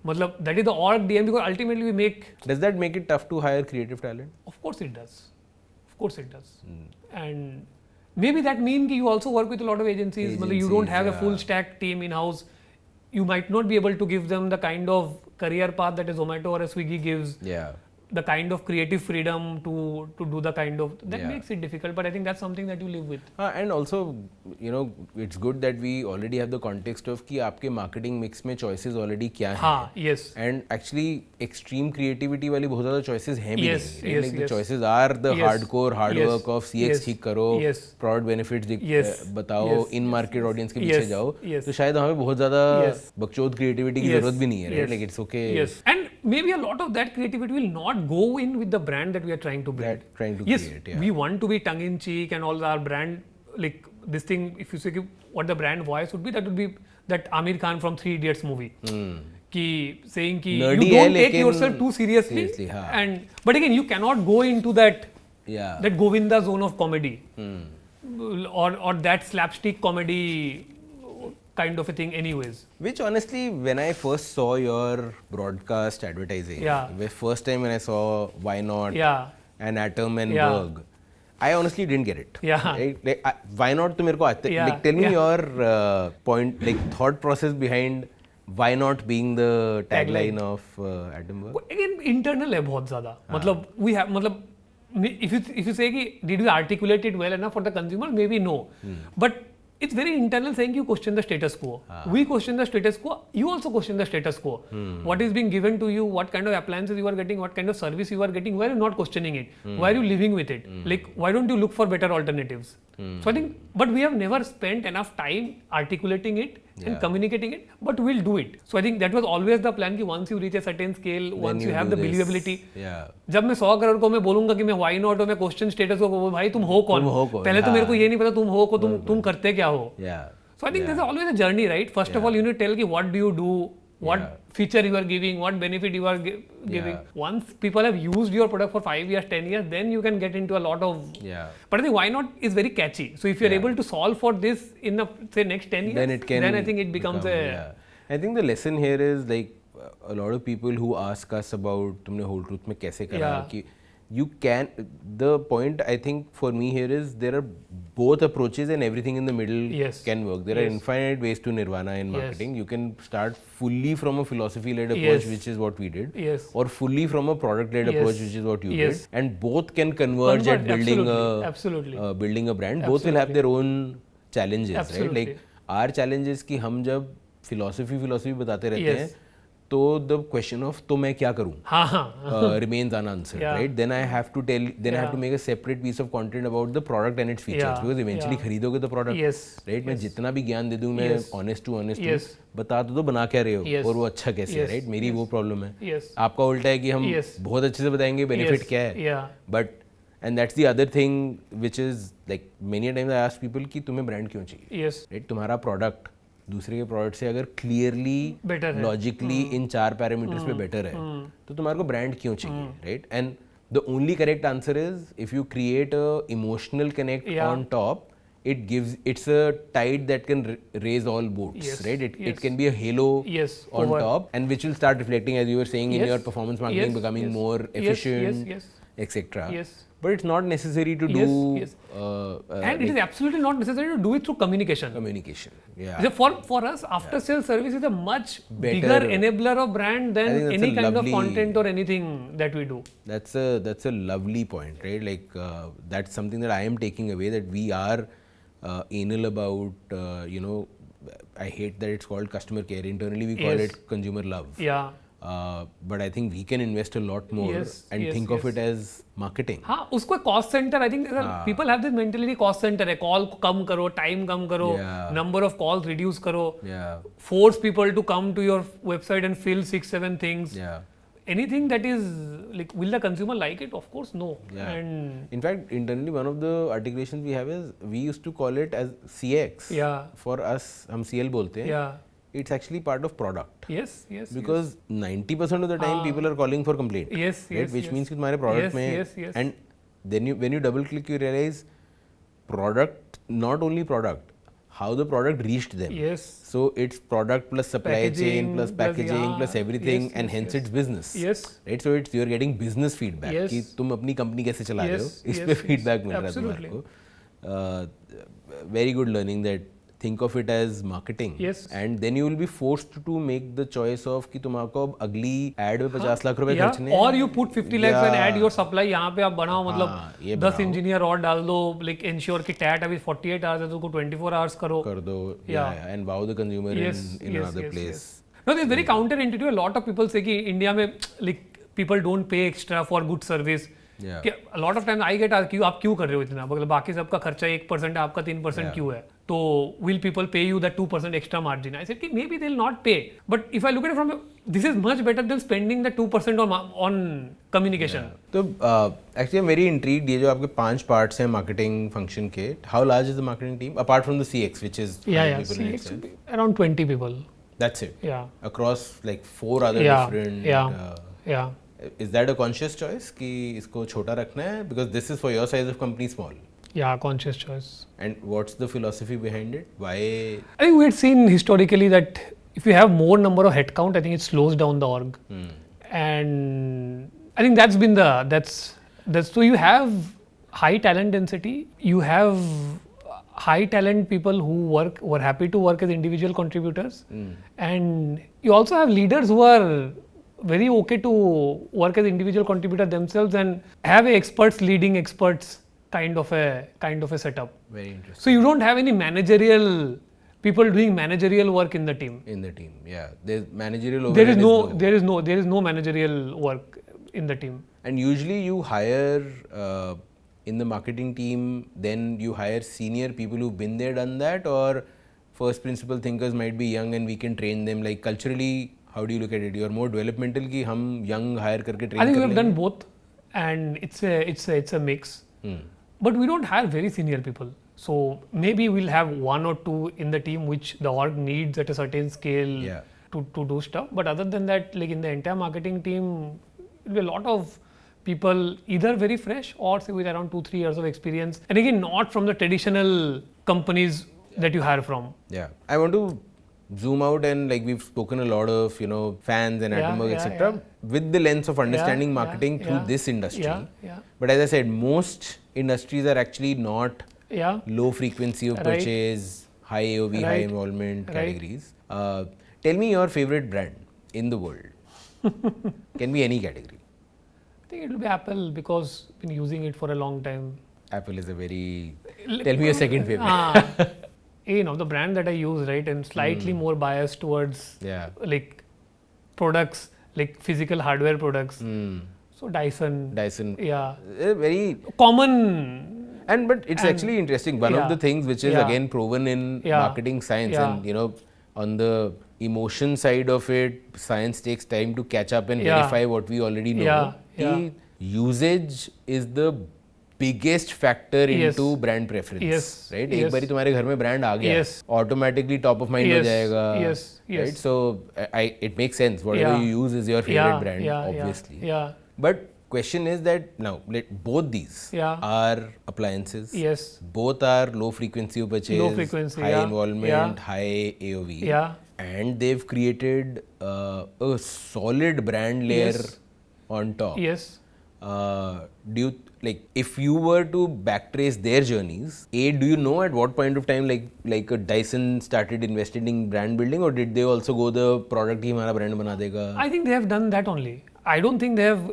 मतलब that is the org DNA because ultimately we make. Does that make it tough to hire creative talent? Of course it does. And maybe that means you also work with a lot of agencies. You don't have a full stack team in house. You might not be able to give them the kind of career path that a Zomato or a Swiggy gives. The kind of creative freedom to do the kind of that makes it difficult, but I think that's something that you live with. And also, it's good that we already have the context of कि आपके marketing mix में choices already क्या हैं. And actually, extreme creativity वाली बहुत ज़्यादा choices हैं भी नहीं. Like the choices are the hardcore hard work of CX ठीक करो, product benefits बताओ, in market audience के पीछे जाओ. तो शायद हमें बहुत ज़्यादा बकचोद creativity की ज़रूरत भी नहीं है. Like it's okay. And maybe a lot of that creativity will not go in with the brand that we are trying to build. Create, we want to be tongue in cheek and all our brand, like this thing, if you say what the brand voice would be that Amir Khan from 3 Idiots movie. Saying कि Nerdy you don't है, take लेकिन yourself too seriously, हाँ. and but again you cannot go into that Govinda zone of comedy or that slapstick comedy kind of a thing anyways. Which honestly, when I first saw your broadcast advertising, the first time when I saw Why Not and Atomberg, I honestly didn't get it. Like, why not to मेरे को आते, like tell me your point, like thought process behind why not being the tagline of Atomberg. Again internal है बहुत ज़्यादा. मतलब we have मतलब if you say कि did we articulate it well enough for the consumer, maybe no, but it's very internal, saying you question the status quo. We question the status quo. You also question the status quo. What is being given to you, what kind of appliances you are getting, what kind of service you are getting, why are you not questioning it? Why are you living with it? Like, why don't you look for better alternatives? So I think, but we have never spent enough time articulating it and communicating it, but we'll do it. So I think that was always the plan कि once you reach a certain scale, once you have the believability. जब मैं 100 करोड़ को मैं बोलूँगा कि मैं why not और मैं question status को भाई तुम हो कौन? पहले तो मेरे को ये नहीं पता तुम हो को तुम करते क्या हो? So I think there's always a journey, right? First of all, you need to tell कि what do you do, what feature you are giving, what benefit you are giving. Once people have used your product for 5 years, 10 years, then you can get into a lot of. But I think why not is very catchy. So if you're able to solve for this in the say next 10 years, then I think it becomes a. I think the lesson here is like a lot of people who ask us about तुमने whole truth में कैसे करा कि you can, the point I think for me here is there are both approaches and everything in the middle can work. There are infinite ways to nirvana in marketing. You can start fully from a philosophy-led approach, which is what we did, or fully from a product-led approach, which is what you did, and both can converge at building building a brand. Both will have their own challenges, right? Like our challenge is कि हम जब philosophy बताते रहते हैं तो the question of तो मैं क्या करूँ remains unanswered, right? Then I have to make a separate piece of content about the product and its features, because eventually खरीदोगे तो product, right? मैं जितना भी ज्ञान दे दूँ, मैं honest हूँ, बता तो बना क्या रहे हो और वो अच्छा कैसे है, right? मेरी वो problem है. आपका उल्टा है कि हम बहुत अच्छे से बताएंगे benefit क्या है, but and that's the other thing which is like many times I ask people कि तुम्हें brand क्यों चाहिए, right? तुम्हारा product दूसरे के प्रोडक्ट से अगर क्लियरली लॉजिकली इन 4 पैरामीटर्स पे बेटर है तो तुम्हारे को ब्रांड क्यों चाहिए, right? And the only correct answer is if you create a emotional connect on top, it's a tide that can raise all boats, right? It can be a halo on top, and which will start reflecting, as you were saying, in your performance marketing becoming more efficient, etc. But it's not necessary to do. And it is absolutely not necessary to do it through communication. For us, after sales service is a much bigger enabler of brand than any kind of content or anything that we do. That's a lovely point, right? Like that's something that I am taking away, that we are anal about. I hate that it's called customer care. Internally, we call it consumer love. But I think we can invest a lot more and think of it as marketing. हाँ, उसको cost center. I think people have this mentality, cost center है, call कम करो, time कम करो, number of calls reduce करो, force people to come to your website and fill 6-7 things. Anything that is like, will the consumer like it? Of course, no. And in fact, internally, one of the articulations we have is we used to call it as CX. For us, हम CL बोलते हैं. It's actually part of product. Because 90% of the time people are calling for complaint. Right? Which means कि तुम्हारे product में and then when you double click you realize product, not only product, how the product reached them. So it's product plus supply chain plus packaging plus everything, and hence it's business. Right? So it's you're getting business feedback कि तुम अपनी company कैसे चला रहे हो, इस पे feedback मिल रहा है तुम्हारे को. Very good learning that. Think of it as marketing, and then you will be forced to make the choice of कि तुमको अब अगली ad में 50 लाख रुपए खर्चने हैं, or you put 50 lakhs and add your supply यहाँ पे आप बनाओ, मतलब 10 इंजीनियर और डाल दो, like ensure कि TAT अभी 48 hours है तो उसको 24 hours कर दो, and wow the consumer in another place. No, this is very counterintuitive. A lot of people say कि इंडिया में like people don't pay extra for good service. A lot of times I get asked, आप क्यों कर रहे हो इतना, मतलब बाकी सबका खर्चा 1% है, आपका 3% क्यों है? So will people pay you that 2% extra margin? I said, okay, maybe they'll not pay. But if I look at it from this is much better than spending the 2% on communication. तो actually I'm very intrigued. ये जो आपके 5 parts हैं marketing function के, how large is the marketing team apart from the CX, which is people in itself? Around 20 people. That's it. Yeah. Across like 4 other different. Yeah. Is that a conscious choice कि इसको छोटा रखना है because this is for your size of company small? Yeah, conscious choice. And what's the philosophy behind it? Why? I think we had seen historically that if you have more number of headcount, I think it slows down the org. And I think that's been that's so you have high talent density, you have high talent people who are happy to work as individual contributors, and you also have leaders who are very okay to work as individual contributor themselves and have experts leading experts kind of a setup. Very interesting. So you don't have any managerial people doing managerial work in the team. Yeah. There's managerial There overhead is no managerial work in the team. And usually you hire in the marketing team, then you hire senior people who've been there, done that, or first principle thinkers might be young and we can train them. Like culturally, how do you look at it? You're more developmental कि हम young hire करके train I think we कर have लेंगे? done both, and it's a mix. But we don't hire very senior people. So maybe we'll have 1 or 2 in the team which the org needs at a certain scale to do stuff. But other than that, like in the entire marketing team, it'll be a lot of people either very fresh or say with around 2-3 years of experience. And again, not from the traditional companies that you hire from. Yeah. I want to zoom out and like we've spoken a lot of, fans and Atomberg, etc. with the lens of understanding marketing through this industry. But as I said, most industries are actually not low frequency of purchase, high AOV, high involvement categories. Tell me your favorite brand in the world. Can be any category. I think it will be Apple because I've been using it for a long time. Apple is a very... Tell me your second favorite. The brand that I use, right, and slightly more biased towards like products, like physical hardware products. So Dyson. Yeah. Very common. But it's actually interesting. One of the things which is again proven in marketing science and on the emotion side of it, science takes time to catch up and verify what we already know. The usage is the biggest factor into brand preference, right? एक बारी तुम्हारे घर में brand आ गया, automatically top of mind हो जाएगा, right? So it makes sense. Whatever you use is your favorite brand, obviously. But question is that now both these are appliances. Both are low frequency of purchase, high involvement, high AOV, and they've created a solid brand layer on top. Do you if you were to backtrace their journeys, do you know at what point of time like a Dyson started investing in brand building, or did they also go the product ही हमारा brand बना देगा? I think they have done that only. I don't think they have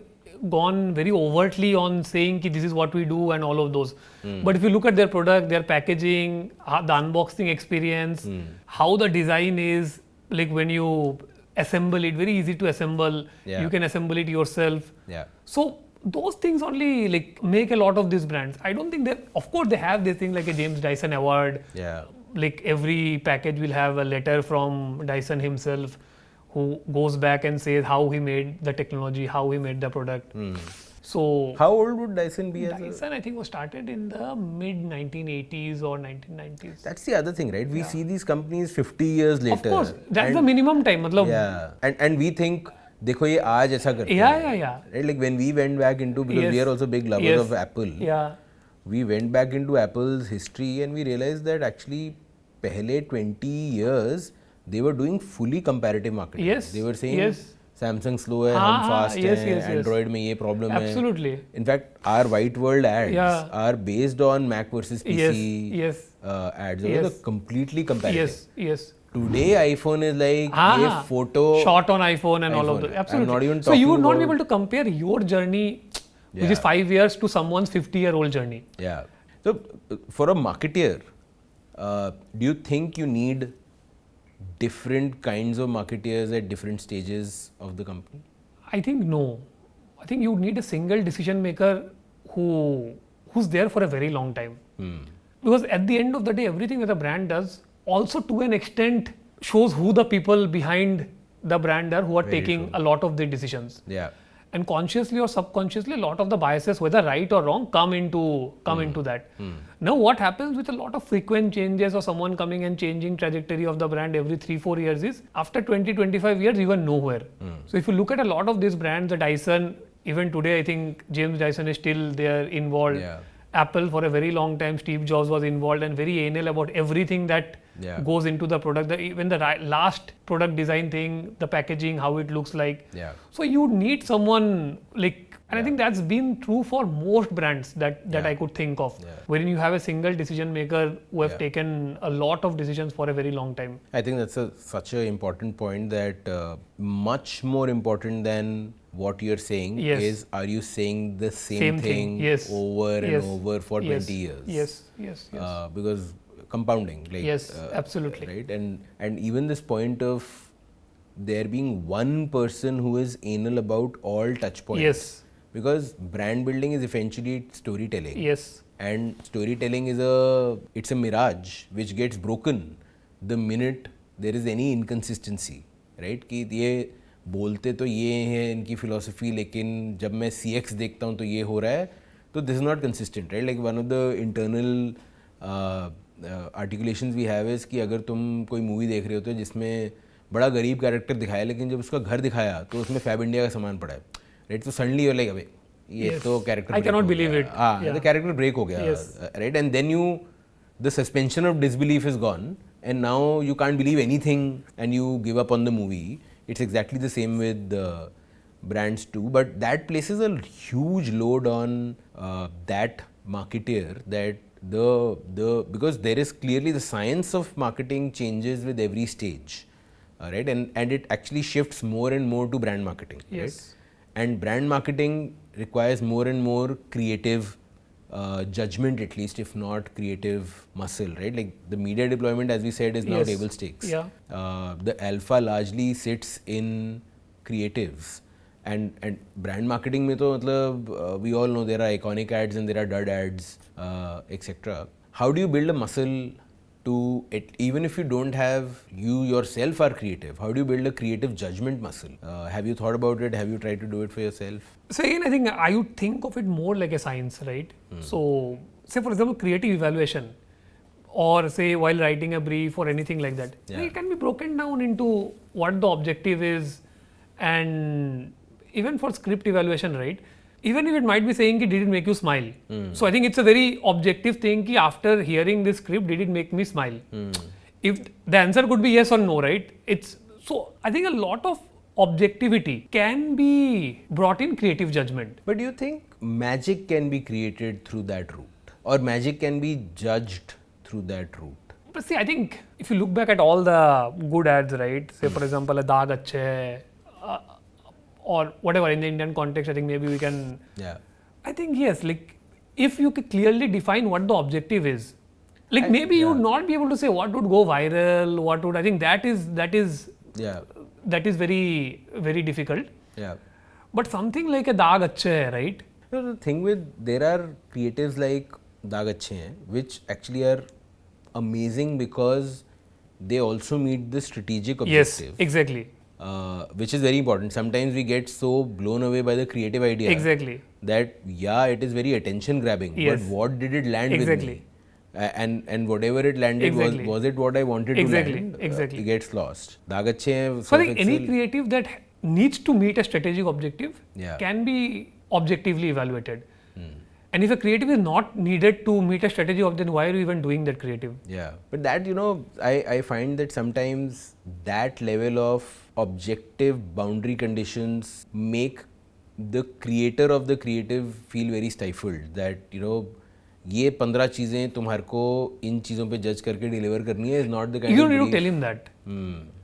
gone very overtly on saying कि this is what we do and all of those. But if you look at their product, their packaging, the unboxing experience, how the design is, like when you assemble it, very easy to assemble. You can assemble it yourself. So those things only like make a lot of these brands. I don't think they, of course they have this thing like a James Dyson award. Like every package will have a letter from Dyson himself who goes back and says how he made the technology, how he made the product. So how old would Dyson be? Dyson I think was started in the mid 1980s or 1990s. That's the other thing, right? We see these companies 50 years later. Of course, that's the minimum time. And we think देखो ये आज ऐसा करते हैं, right? Like when we went back into, because we are also big lovers of Apple, we went back into Apple's history and we realized that actually पहले 20 years they were doing fully comparative marketing. They were saying Samsung slow है, हम fast हैं, Android में ये problem है. Absolutely. In fact, our white world ads are based on Mac versus PC ads. They were completely comparative. Today iPhone is like a photo shot on iPhone and all of that. Absolutely. Not even so you would not be able to compare your journey, which is 5 years, to someone's 50-year-old journey. So for a marketeer, do you think you need different kinds of marketeers at different stages of the company? I think no. I think you need a single decision maker who's there for a very long time. Because at the end of the day, everything that a brand does also to an extent shows who the people behind the brand are who are Very taking true. a lot of the decisions. Yeah. And consciously or subconsciously, a lot of the biases, whether right or wrong, come into that. Now, what happens with a lot of frequent changes or someone coming and changing trajectory of the brand every 3-4 years is after 20-25 years, you are nowhere. So if you look at a lot of these brands, the Dyson, even today, I think James Dyson is still there involved. Yeah. Apple for a very long time, Steve Jobs was involved and very anal about everything that Yeah. goes into the product. Even the last product design thing, the packaging, how it looks like. Yeah. So you need someone like, and I Yeah. think that's been true for most brands that Yeah. I could think of, Yeah. wherein you have a single decision maker who have Yeah. taken a lot of decisions for a very long time. I think that's such an important point that much more important than what you're saying Yes. is, are you saying the same, Same thing, thing. Yes. over Yes. and over for Yes. 20 years? Yes. Because compounding, like, Yes, absolutely. right? And even this point of there being one person who is anal about all touch points. Yes. Because brand building is essentially storytelling. Yes. And storytelling is it's a mirage which gets broken the minute there is any inconsistency, right? कि ये बोलते तो ये है इनकी philosophy, लेकिन जब मैं CX देखता हूँ तो ये हो रहा है, तो this is not consistent, right? Like one of the internal articulations we have is कि अगर तुम कोई मूवी देख रहे होते हो जिसमें बड़ा गरीब कैरेक्टर दिखाया, लेकिन जब उसका घर दिखाया तो उसमें फैब इंडिया का सामान पड़ा है, राइट? तो सडनली यूर लाइक, अबे ये Yes. तो character I cannot believe it. हाँ, Yeah. द कैरेक्टर ब्रेक हो गया, Yes. Right? And then you the suspension of disbelief is gone, and now you can't believe anything and you give up on the movie. It's exactly the same with brands too, but that places a huge load on that marketeer, that the because there is clearly the science of marketing changes with every stage, right? And it actually shifts more and more to brand marketing, Yes. right? And brand marketing requires more and more creative judgment, at least, if not creative muscle, right? Like the media deployment, as we said, is now Yes. table stakes. Yeah. The alpha largely sits in creatives, and brand marketing में तो मतलब we all know there are iconic ads and there are dud ads, etc. How do you build a muscle to it, even if you don't have, you yourself are creative, how do you build a creative judgment muscle? Have you thought about it? Have you tried to do it for yourself? So again, I think I would think of it more like a science, right? So say for example, creative evaluation, or say while writing a brief or anything like that, Yeah. it can be broken down into what the objective is, and even for script evaluation, right? Even if it might be saying, did it make you smile? So I think it's a very objective thing. Ki after hearing this script, did it make me smile? If the answer could be yes or no, right? It's so I think a lot of objectivity can be brought in creative judgment. But do you think magic can be created through that route, or magic can be judged through that route? But see, I think if you look back at all the good ads, right? Say for example, a daag achhe hai, or whatever in the Indian context, I think maybe we can. Yeah. I think yes, like if you could clearly define what the objective is, like maybe you would not be able to say what would go viral, what would. I think that is Yeah. very very difficult. Yeah. But something like a daag achhe hai, right? You know, the thing with, there are creatives like Daag Achhe Hain, which actually are amazing because they also meet the strategic Yes, objective. exactly. Which is very important. Sometimes we get so blown away by the creative idea Exactly. that it is very attention grabbing. Yes. But what did it land with Exactly. me? And whatever it landed, Exactly. was it what I wanted Exactly. to land? Exactly. It gets lost. Daag Achhe Hain, So I think Surf any Excel- creative that needs to meet a strategic objective Yeah. can be objectively evaluated. And if a creative is not needed to meet a strategic objective, then why are you even doing that creative? Yeah, but that, I find that sometimes that level of objective boundary conditions make the creator of the creative feel very stifled. That, ये 15 चीज़ें तुम्हारे को इन चीज़ों पे जज करके deliver करनी है is not the kind You of don't need to belief. tell him that.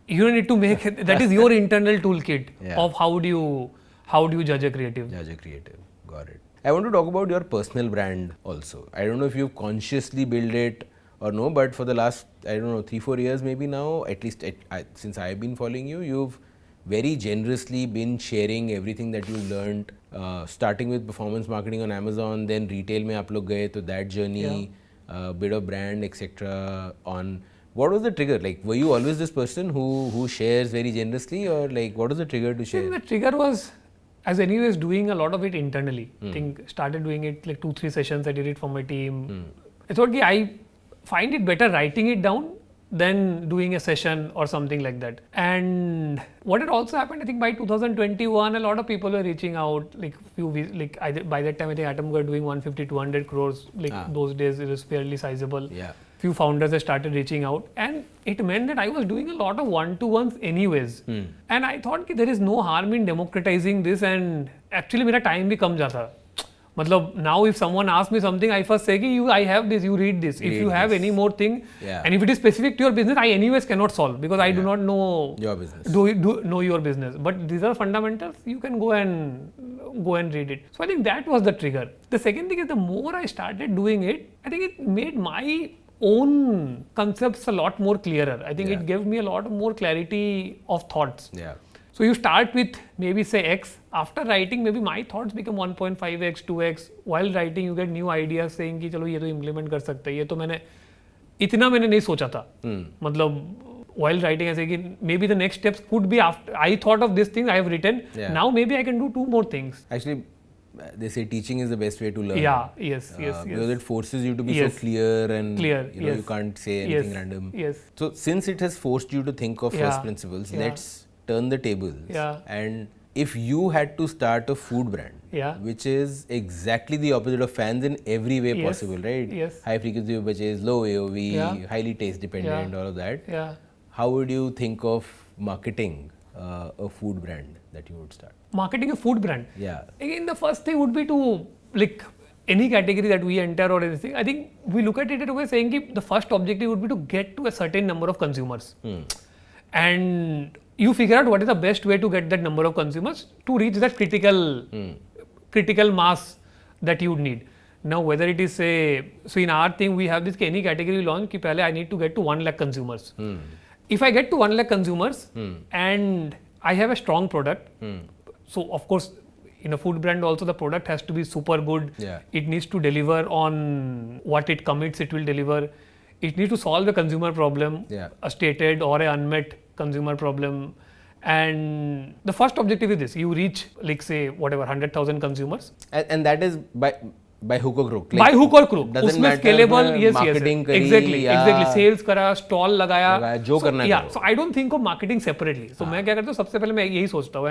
You don't need to make it, that is your internal toolkit Yeah. of how do you judge a creative. Judge a creative. Got it. I want to talk about your personal brand also. I don't know if you've consciously built it or no, but for the last, 3-4 years maybe now, at least since I've been following you, you've very generously been sharing everything that you've learned, starting with performance marketing on Amazon, then retail mein aap log gaye, to that journey, bit of brand, etc. on. What was the trigger? Like, were you always this person who shares very generously, or like, what was the trigger to I share? think the trigger was, as anyways, doing a lot of it internally. I think started doing it like 2-3 sessions I did it for my team. I thought I find it better writing it down than doing a session or something like that. And what had also happened, I think by 2021, a lot of people were reaching out. Like by that time, I think Atomberg were doing 150-200 crores. Like those days, it was fairly sizable. Yeah. Few founders have started reaching out, and it meant that I was doing a lot of one-to-ones anyways. And I thought there is no harm in democratizing this, and actually मेरा time भी कम जाता. मतलब now if someone asks me something, I first say कि I have this, you read this. If you have any more thing, and if it is specific to your business, I anyways cannot solve because I do not know your business. Know your business. But these are fundamentals. You can go and read it. So I think that was the trigger. The second thing is the more I started doing it, I think it made my own concepts a lot more clearer. I think it gave me a lot more clarity of thoughts. Yeah. So you start with maybe say X. After writing, maybe my thoughts become 1.5x, 2x. While writing, you get new ideas saying कि चलो ये तो implement कर सकते हैं. ये तो इतना मैंने नहीं सोचा था. मतलब while writing I say कि maybe the next steps could be after I thought of this thing I have written. Now maybe I can do 2 more things. Actually, they say teaching is the best way to learn. Yes. Because it forces you to be so clear and you can't say anything random. Yes. So since it has forced you to think of first principles, let's turn the tables. And if you had to start a food brand, which is exactly the opposite of fans in every way possible, right? Yes. High frequency of purchase, low AOV, highly taste dependent, all of that. How would you think of marketing a food brand that you would start? Marketing a food brand? Yeah. Again, the first thing would be to, like any category that we enter or anything, I think we look at it in a way saying that the first objective would be to get to a certain number of consumers. And you figure out what is the best way to get that number of consumers to reach that critical mass that you would need. Now, whether it is so in our thing, we have this any category launch, ki pehle I need to get to 1 lakh consumers. If I get to 1 lakh consumers and I have a strong product, so of course, in a food brand also the product has to be super good. It needs to deliver on what it commits it will deliver. It needs to solve a consumer problem, a stated or a unmet consumer problem. And the first objective is this: you reach, like say, whatever 100,000 consumers. And that is by hook or crook. By hook or crook. Doesn't उसमें scalable, yes. Exactly. Sales करा, stall लगाया. जो करना करो. So I don't think of marketing separately. So मैं क्या करता हूँ, सबसे पहले मैं यही सोचता हूँ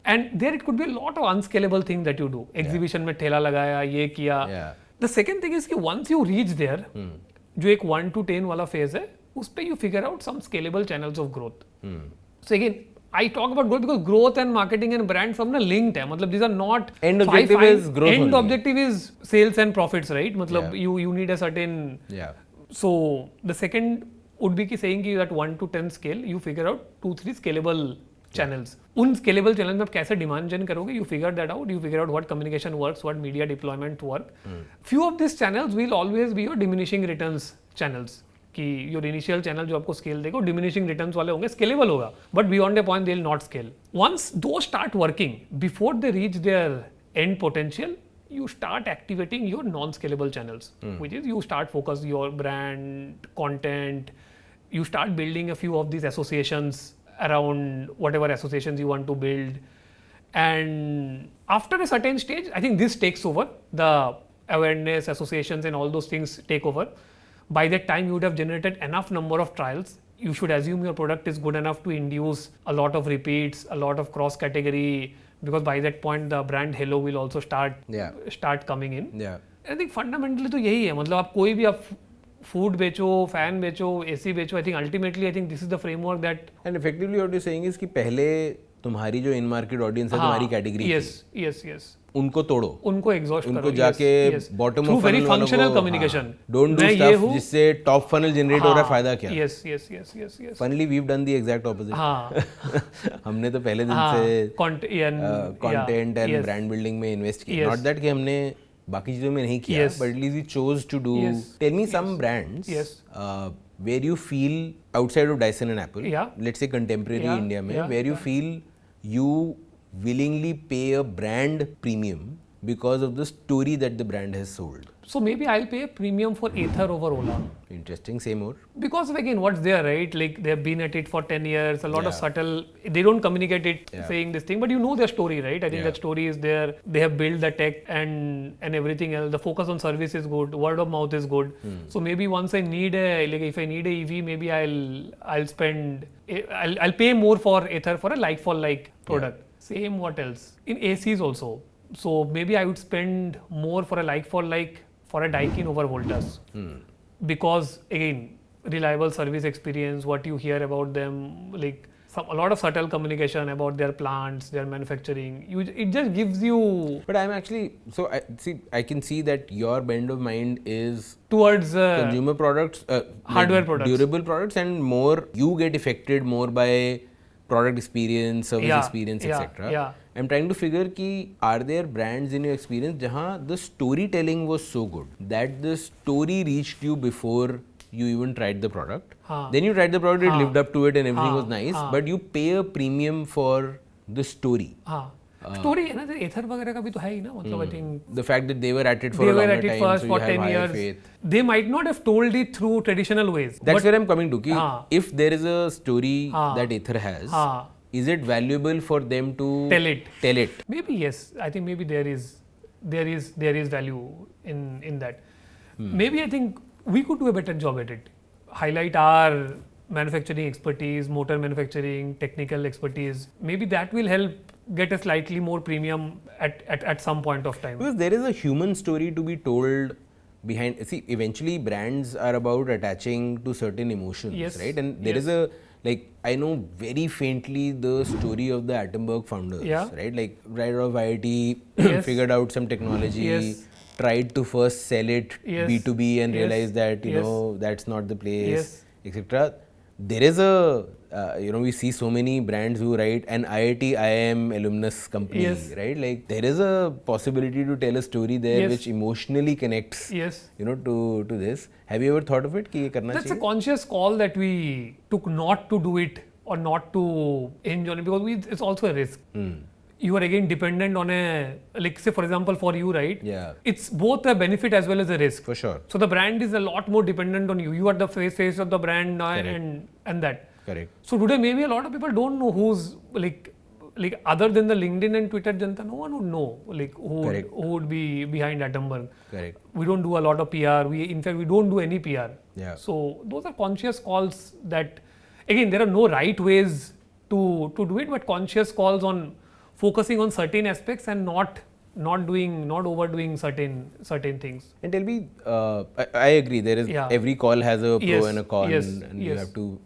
and there it could be a lot of unscalable things that you do. Exhibition में ठेला लगाया, ये किया. The second thing is कि once you reach there, जो एक 1 to 10 वाला phase है, उस पे you figure out some scalable channels of growth. So again, I talk about growth because growth and marketing and brand सब ना linked है. मतलब these are not end objective is growth. End objective is sales and profits, right? मतलब you need a certain. So the second would be saying कि that 1 to 10 scale, you figure out 2-3 scalable channels. उन scalable channels में आप कैसे demand gen करोगे? You figure that out. You figure out what communication works, what media deployment work. Few of these channels will always be your diminishing returns channels. कि your initial channel जो आपको scale देगा, diminishing returns वाले होंगे, scalable होगा. But beyond a point, they will not scale. Once those start working, before they reach their end potential, you start activating your non-scalable channels, which is you start focus your brand, content, you start building a few of these associations around whatever associations you want to build. And after a certain stage, I think this takes over. The awareness, associations and all those things take over. By that time, you would have generated enough number of trials. You should assume your product is good enough to induce a lot of repeats, a lot of cross category, because by that point the brand halo will also start coming in. I think fundamentally तो यही है. मतलब आप कोई भी आप food बेचो, fan बेचो, AC बेचो, I think ultimately I think this is the framework that. And effectively what you're saying is कि पहले तुम्हारी जो in market audience है तुम्हारी category yes. उनको तोड़ो, उनको exhaust करो, उनको जाके bottom of funnel वालों functional communication. Don't do stuff जिससे top funnel generate हो रहा है, फायदा क्या? Yes. Funnily we've done the exact opposite. हमने तो पहले दिन से content and brand building में invest किया. Not that कि हमने बाकी चीजों में नहीं किया, but at least we chose to do. Tell me some brands where you feel outside of Dyson and Apple, let's say contemporary India में, where you feel you willingly pay a brand premium because of the story that the brand has sold. So maybe I'll pay a premium for Ather over Ola. Interesting. Say more. Because of, again, what's there, right? Like they've been at it for 10 years, a lot of Yeah. subtle, they don't communicate it Yeah. saying this thing, but you know their story, right? I think Yeah. that story is there. They have built the tech and everything else. The focus on service is good. Word of mouth is good. So maybe once I need if I need a EV, maybe I'll spend, I'll pay more for Ather for a like for like product. Same, what else? In ACs also. So maybe I would spend more for a like for like for a Daikin over Voltas. Because again, reliable service experience, what you hear about them, like a lot of subtle communication about their plants, their manufacturing. It just gives you But I'm actually, so I can see that your bend of mind is towards consumer products, hardware like products. durable products, and more you get affected more by product experience, service Yeah, experience, yeah, etc. yeah. I'm trying to figure ki are there brands in your experience jahan the storytelling was so good that the story reached you before you even tried the product. Then you tried the product, it lived up to it and everything was nice, but you pay a premium for the story. हाँ story है ना, एथर वगैरह का भी तो है ही ना, मतलब I think The fact that they were at it for they a were longer at it time, first so for you have 10 higher years. faith. They might not have told it through traditional ways. That's where I'm coming to. Ki हाँ. if there is a story that Ather has, हाँ. is it valuable for them to Tell it. Tell it. Maybe yes. I think maybe there is value in that. Maybe I think we could do a better job at it. Highlight our manufacturing expertise, motor manufacturing, technical expertise. Maybe that will help get a slightly more premium at some point of time. Because there is a human story to be told behind. See, eventually brands are about attaching to certain emotions, Yes. right? And there is a, like, I know very faintly the story of the Atomberg founders, Yeah. right? Like, right out of IIT, Yes. figured out some technology, Yes. tried to first sell it Yes. B2B and Yes. realized that, you Yes. know, that's not the place, Yes. etc. There is a, we see so many brands who write an IIT IIM alumnus company, Yes. right? Like, there is a possibility to tell a story there Yes. which emotionally connects, Yes. to this. Have you ever thought of it? Ki ye karna That's a chahiye? conscious call that we took not to do it or not to hinge on it, because it's also a risk. You are again dependent on like say for example for you, right? Yeah. It's both a benefit as well as a risk. For sure. So the brand is a lot more dependent on you. You are the face of the brand now, and that. Correct. So today maybe a lot of people don't know who's like other than the LinkedIn and Twitter janta, no one would know like Correct. who would be behind Atomberg. Correct. We don't do a lot of PR. In fact we don't do any PR. Yeah. So those are conscious calls that, again, there are no right ways to do it, but conscious calls on focusing on certain aspects and not overdoing certain things. And tell me, I agree. There is every call has a pro Yes, and a con, yes, and you yes. have to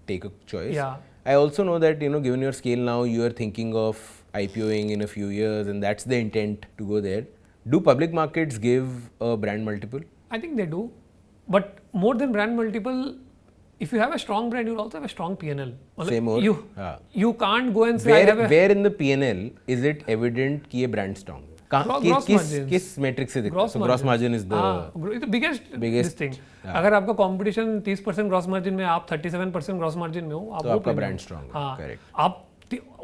take a choice. Yeah. I also know that given your scale now, you are thinking of IPOing in a few years, and that's the intent to go there. Do public markets give a brand multiple? I think they do, but more than brand multiple, if you have a strong brand, you'll also have a strong P&L. Say more. You can't go and say I have a Where in the P&L is it evident कि ये brand strong? Gross margins. किस metric से दिखता है? Gross So gross margin is the it's the biggest biggest, this thing. अगर आपका competition 30% gross margin में, आप 37% gross margin में हो, आप तो वो आपका premium brand हो. strong है. हाँ. Correct. आप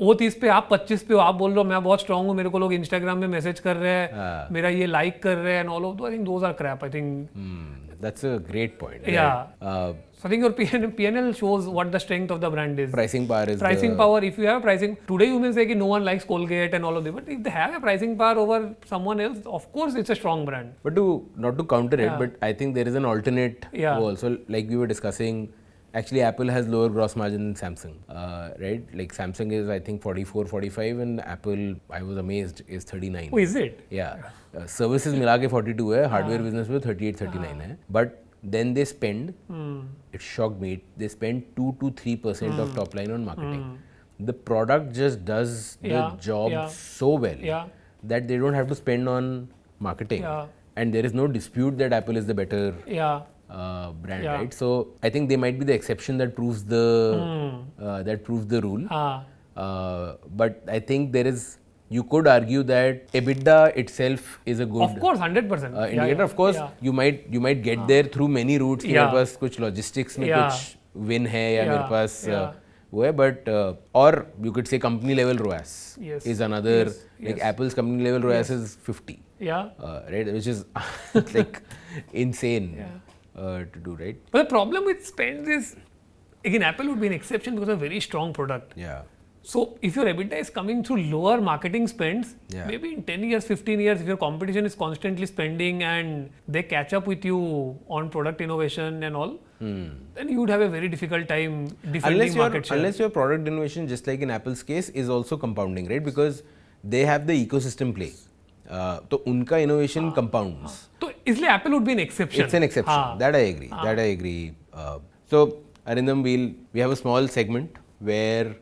वो 30 पे, आप 25 पे हो, आप बोल रहे हो मैं बहुत strong हूँ, मेरे को लोग Instagram में मैसेज कर रहे हैं, मेरा ये like कर रहे हैं and all of those. I think those are crap. I think that's a great point. Yeah. Right? So I think your P&L shows what the strength of the brand is. Pricing power is Pricing power. If you have a pricing, today you may say that no one likes Colgate and all of that, but if they have a pricing power over someone else, of course it's a strong brand. But not to counter it, but I think there is an alternate wall. So like we were discussing, actually Apple has lower gross margin than Samsung, right? Like Samsung is I think 44, 45 and Apple, I was amazed, is 39. Oh, is it? Yeah. Services मिला के 42 है, hardware business में 38, 39 है. But then they spend, it shocked me, they spend 2 to 3% of top line on marketing. The product just does the job so well that they don't have to spend on marketing. And there is no dispute that Apple is the better brand, right? So I think they might be the exception that proves the rule. But I think there is, you could argue that EBITDA itself is a good, of course, 100%. indicator. Of course, you might get there through many routes. कि मेरे पास कुछ logistics में कुछ win है या मेरे पास वो है, but or you could say company level ROAS Yes. is another, Yes. like Yes. Apple's company level ROAS Yes. is 50. Yeah. Right, which is like insane Yeah. to do, right? But the problem with spends is, again, Apple would be an exception because of a very strong product. Yeah. So if your EBITDA is coming through lower marketing spends, Yeah. maybe in 10 years, 15 years, if your competition is constantly spending and they catch up with you on product innovation and all, then you would have a very difficult time defending market share. Unless your product innovation, just like in Apple's case, is also compounding, right? Because they have the ecosystem play. तो उनका innovation compounds. So इसलिए Apple would be an exception. It's an exception. That I agree. That I agree. So Arindam, we have a small segment where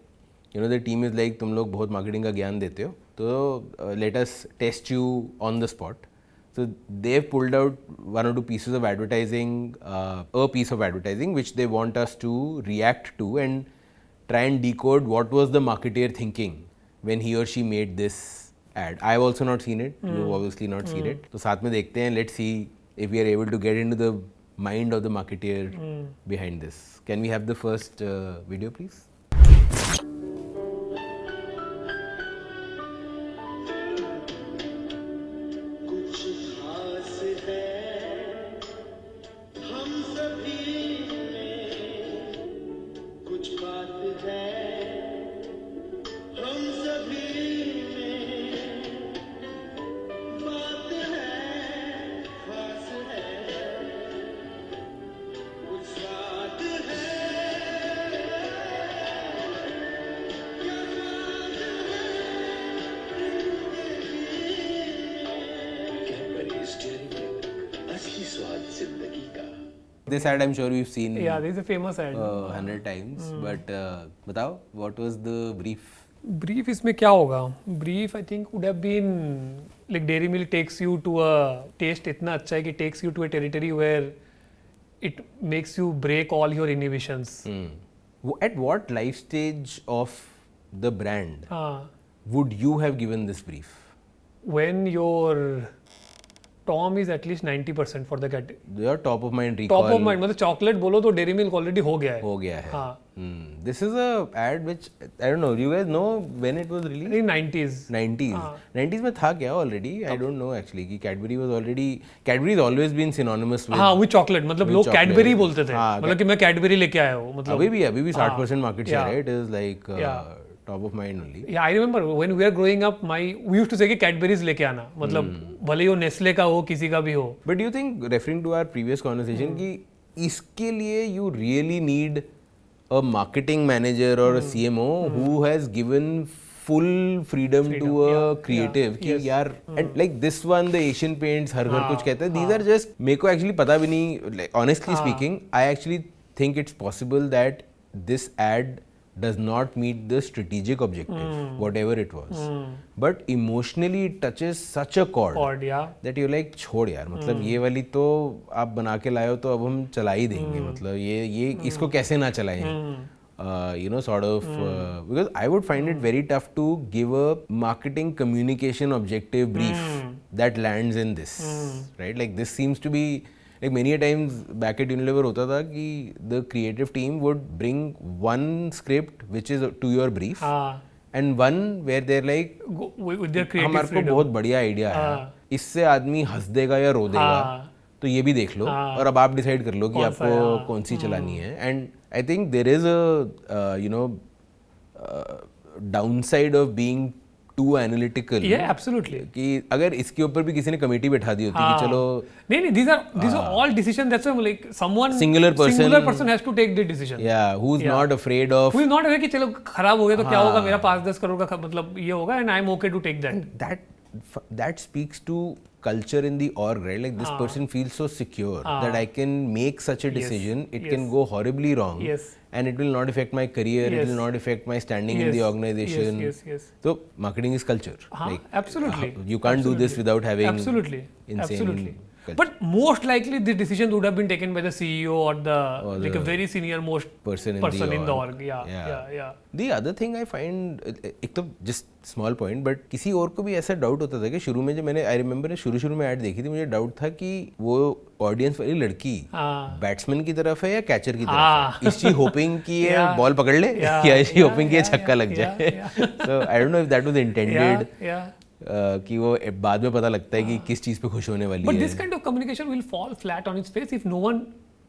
the team is like, तुम लोग बहुत marketing का ज्ञान देते हो, तो let us test you on the spot. So they've pulled out one or two pieces of advertising, a piece of advertising which they want us to react to and try and decode what was the marketer thinking when he or she made this ad. I've also not seen it. You've obviously not seen it. तो साथ में देखते हैं. Let's see if we are able to get into the mind of the marketer behind this. Can we have the first video, please? This ad I'm sure we've seen Yeah, this is a famous ad. 100 times. But बताओ, what was the brief? Brief इसमें क्या होगा? Brief I think would have been like Dairy Milk takes you to a taste इतना अच्छा है कि takes you to a territory where it makes you break all your inhibitions. At what life stage of the brand हाँ. would you have given this brief? When your Tom is at least 90% for the category. Your top of mind recall. Top of mind मतलब chocolate बोलो तो Dairy Milk already हो गया है. हो गया है. हाँ. This is a ad which I don't know. You guys know when it was released? In 90s. 90s. हाँ. 90s में था क्या already? I don't know actually. कि Cadbury was already. Cadbury has always been synonymous with. हाँ, with chocolate. मतलब with लोग chocolate. Cadbury बोलते थे. हाँ, मतलब कि मैं Cadbury लेके आया हूँ. मतलब. अभी भी 60% market share Yeah. है. It is like Yeah. top of mind only. Yeah, I remember when we were growing up, we used to say कि Cadbury's लेके आना. मतलब भले ही वो Nestle का हो, किसी का भी हो. But do you think, referring to our previous conversation, कि इसके लिए you really need a marketing manager or a CMO who has given full freedom to a creative कि यार, and like this one, the Asian Paints हर घर कुछ कहता है. These are just, मेरे को actually पता भी नहीं, like, honestly speaking, I actually think it's possible that this ad does not meet the strategic objective, whatever it was. But emotionally it touches such a chord Yeah. that you're like, छोड़ यार, मतलब ये वाली तो आप बना के लाए हो तो अब हम चला ही देंगे, मतलब ये इसको कैसे ना चलाएं, sort of, because I would find it very tough to give a marketing communication objective brief that lands in this, right? Like this seems to be, like many a times back at Unilever होता था कि the creative team would bring one script which is to your brief and one where they're like, with their creative हमारे को बहुत बढ़िया idea है, इससे आदमी हंस देगा या रो देगा, तो ये भी देख लो और अब आप डिसाइड कर लो कि आपको कौन सी चलानी है. And I think there is a downside of being too analytical. Yeah, absolutely. कि अगर इसके ऊपर भी किसी ने कमेटी बैठा दी होती कि चलो, नहीं, these are all decisions. That's why like someone singular person has to take the decision. yeah, who's not afraid of, Who is not aware कि चलो खराब हो गया तो क्या होगा, मेरा 5-10 करोड़ का मतलब ये होगा, and I'm okay to take that. that speaks to culture in the org, right? Like this person feels so secure that I can make such a decision. It can go horribly wrong. Yes. And it will not affect my career. It will not affect my standing in the organization. Yes. So marketing is culture. Like, absolutely. you can't do this without having Absolutely. insane But most likely the decision would have been taken by the CEO or like a very senior most person in the org. Yeah. The other thing I find, एक तो just small point, but किसी और को भी ऐसा doubt होता था कि शुरू में जब मैंने आई रिमेंबर शुरू में ऐड देखी थी, मुझे डाउट था कि वो ऑडियंस वाली लड़की बैट्समैन की तरफ है या कैचर की तरफ है. इज शी होपिंग कि ये बॉल पकड़ ले या इज शी होपिंग कि ये छक्का लग जाए. So I don't know if that was intended कि वो बाद में पता लगता है कि किस चीज पे खुश होने वाली है. But this kind of communication will fall flat on its face if no one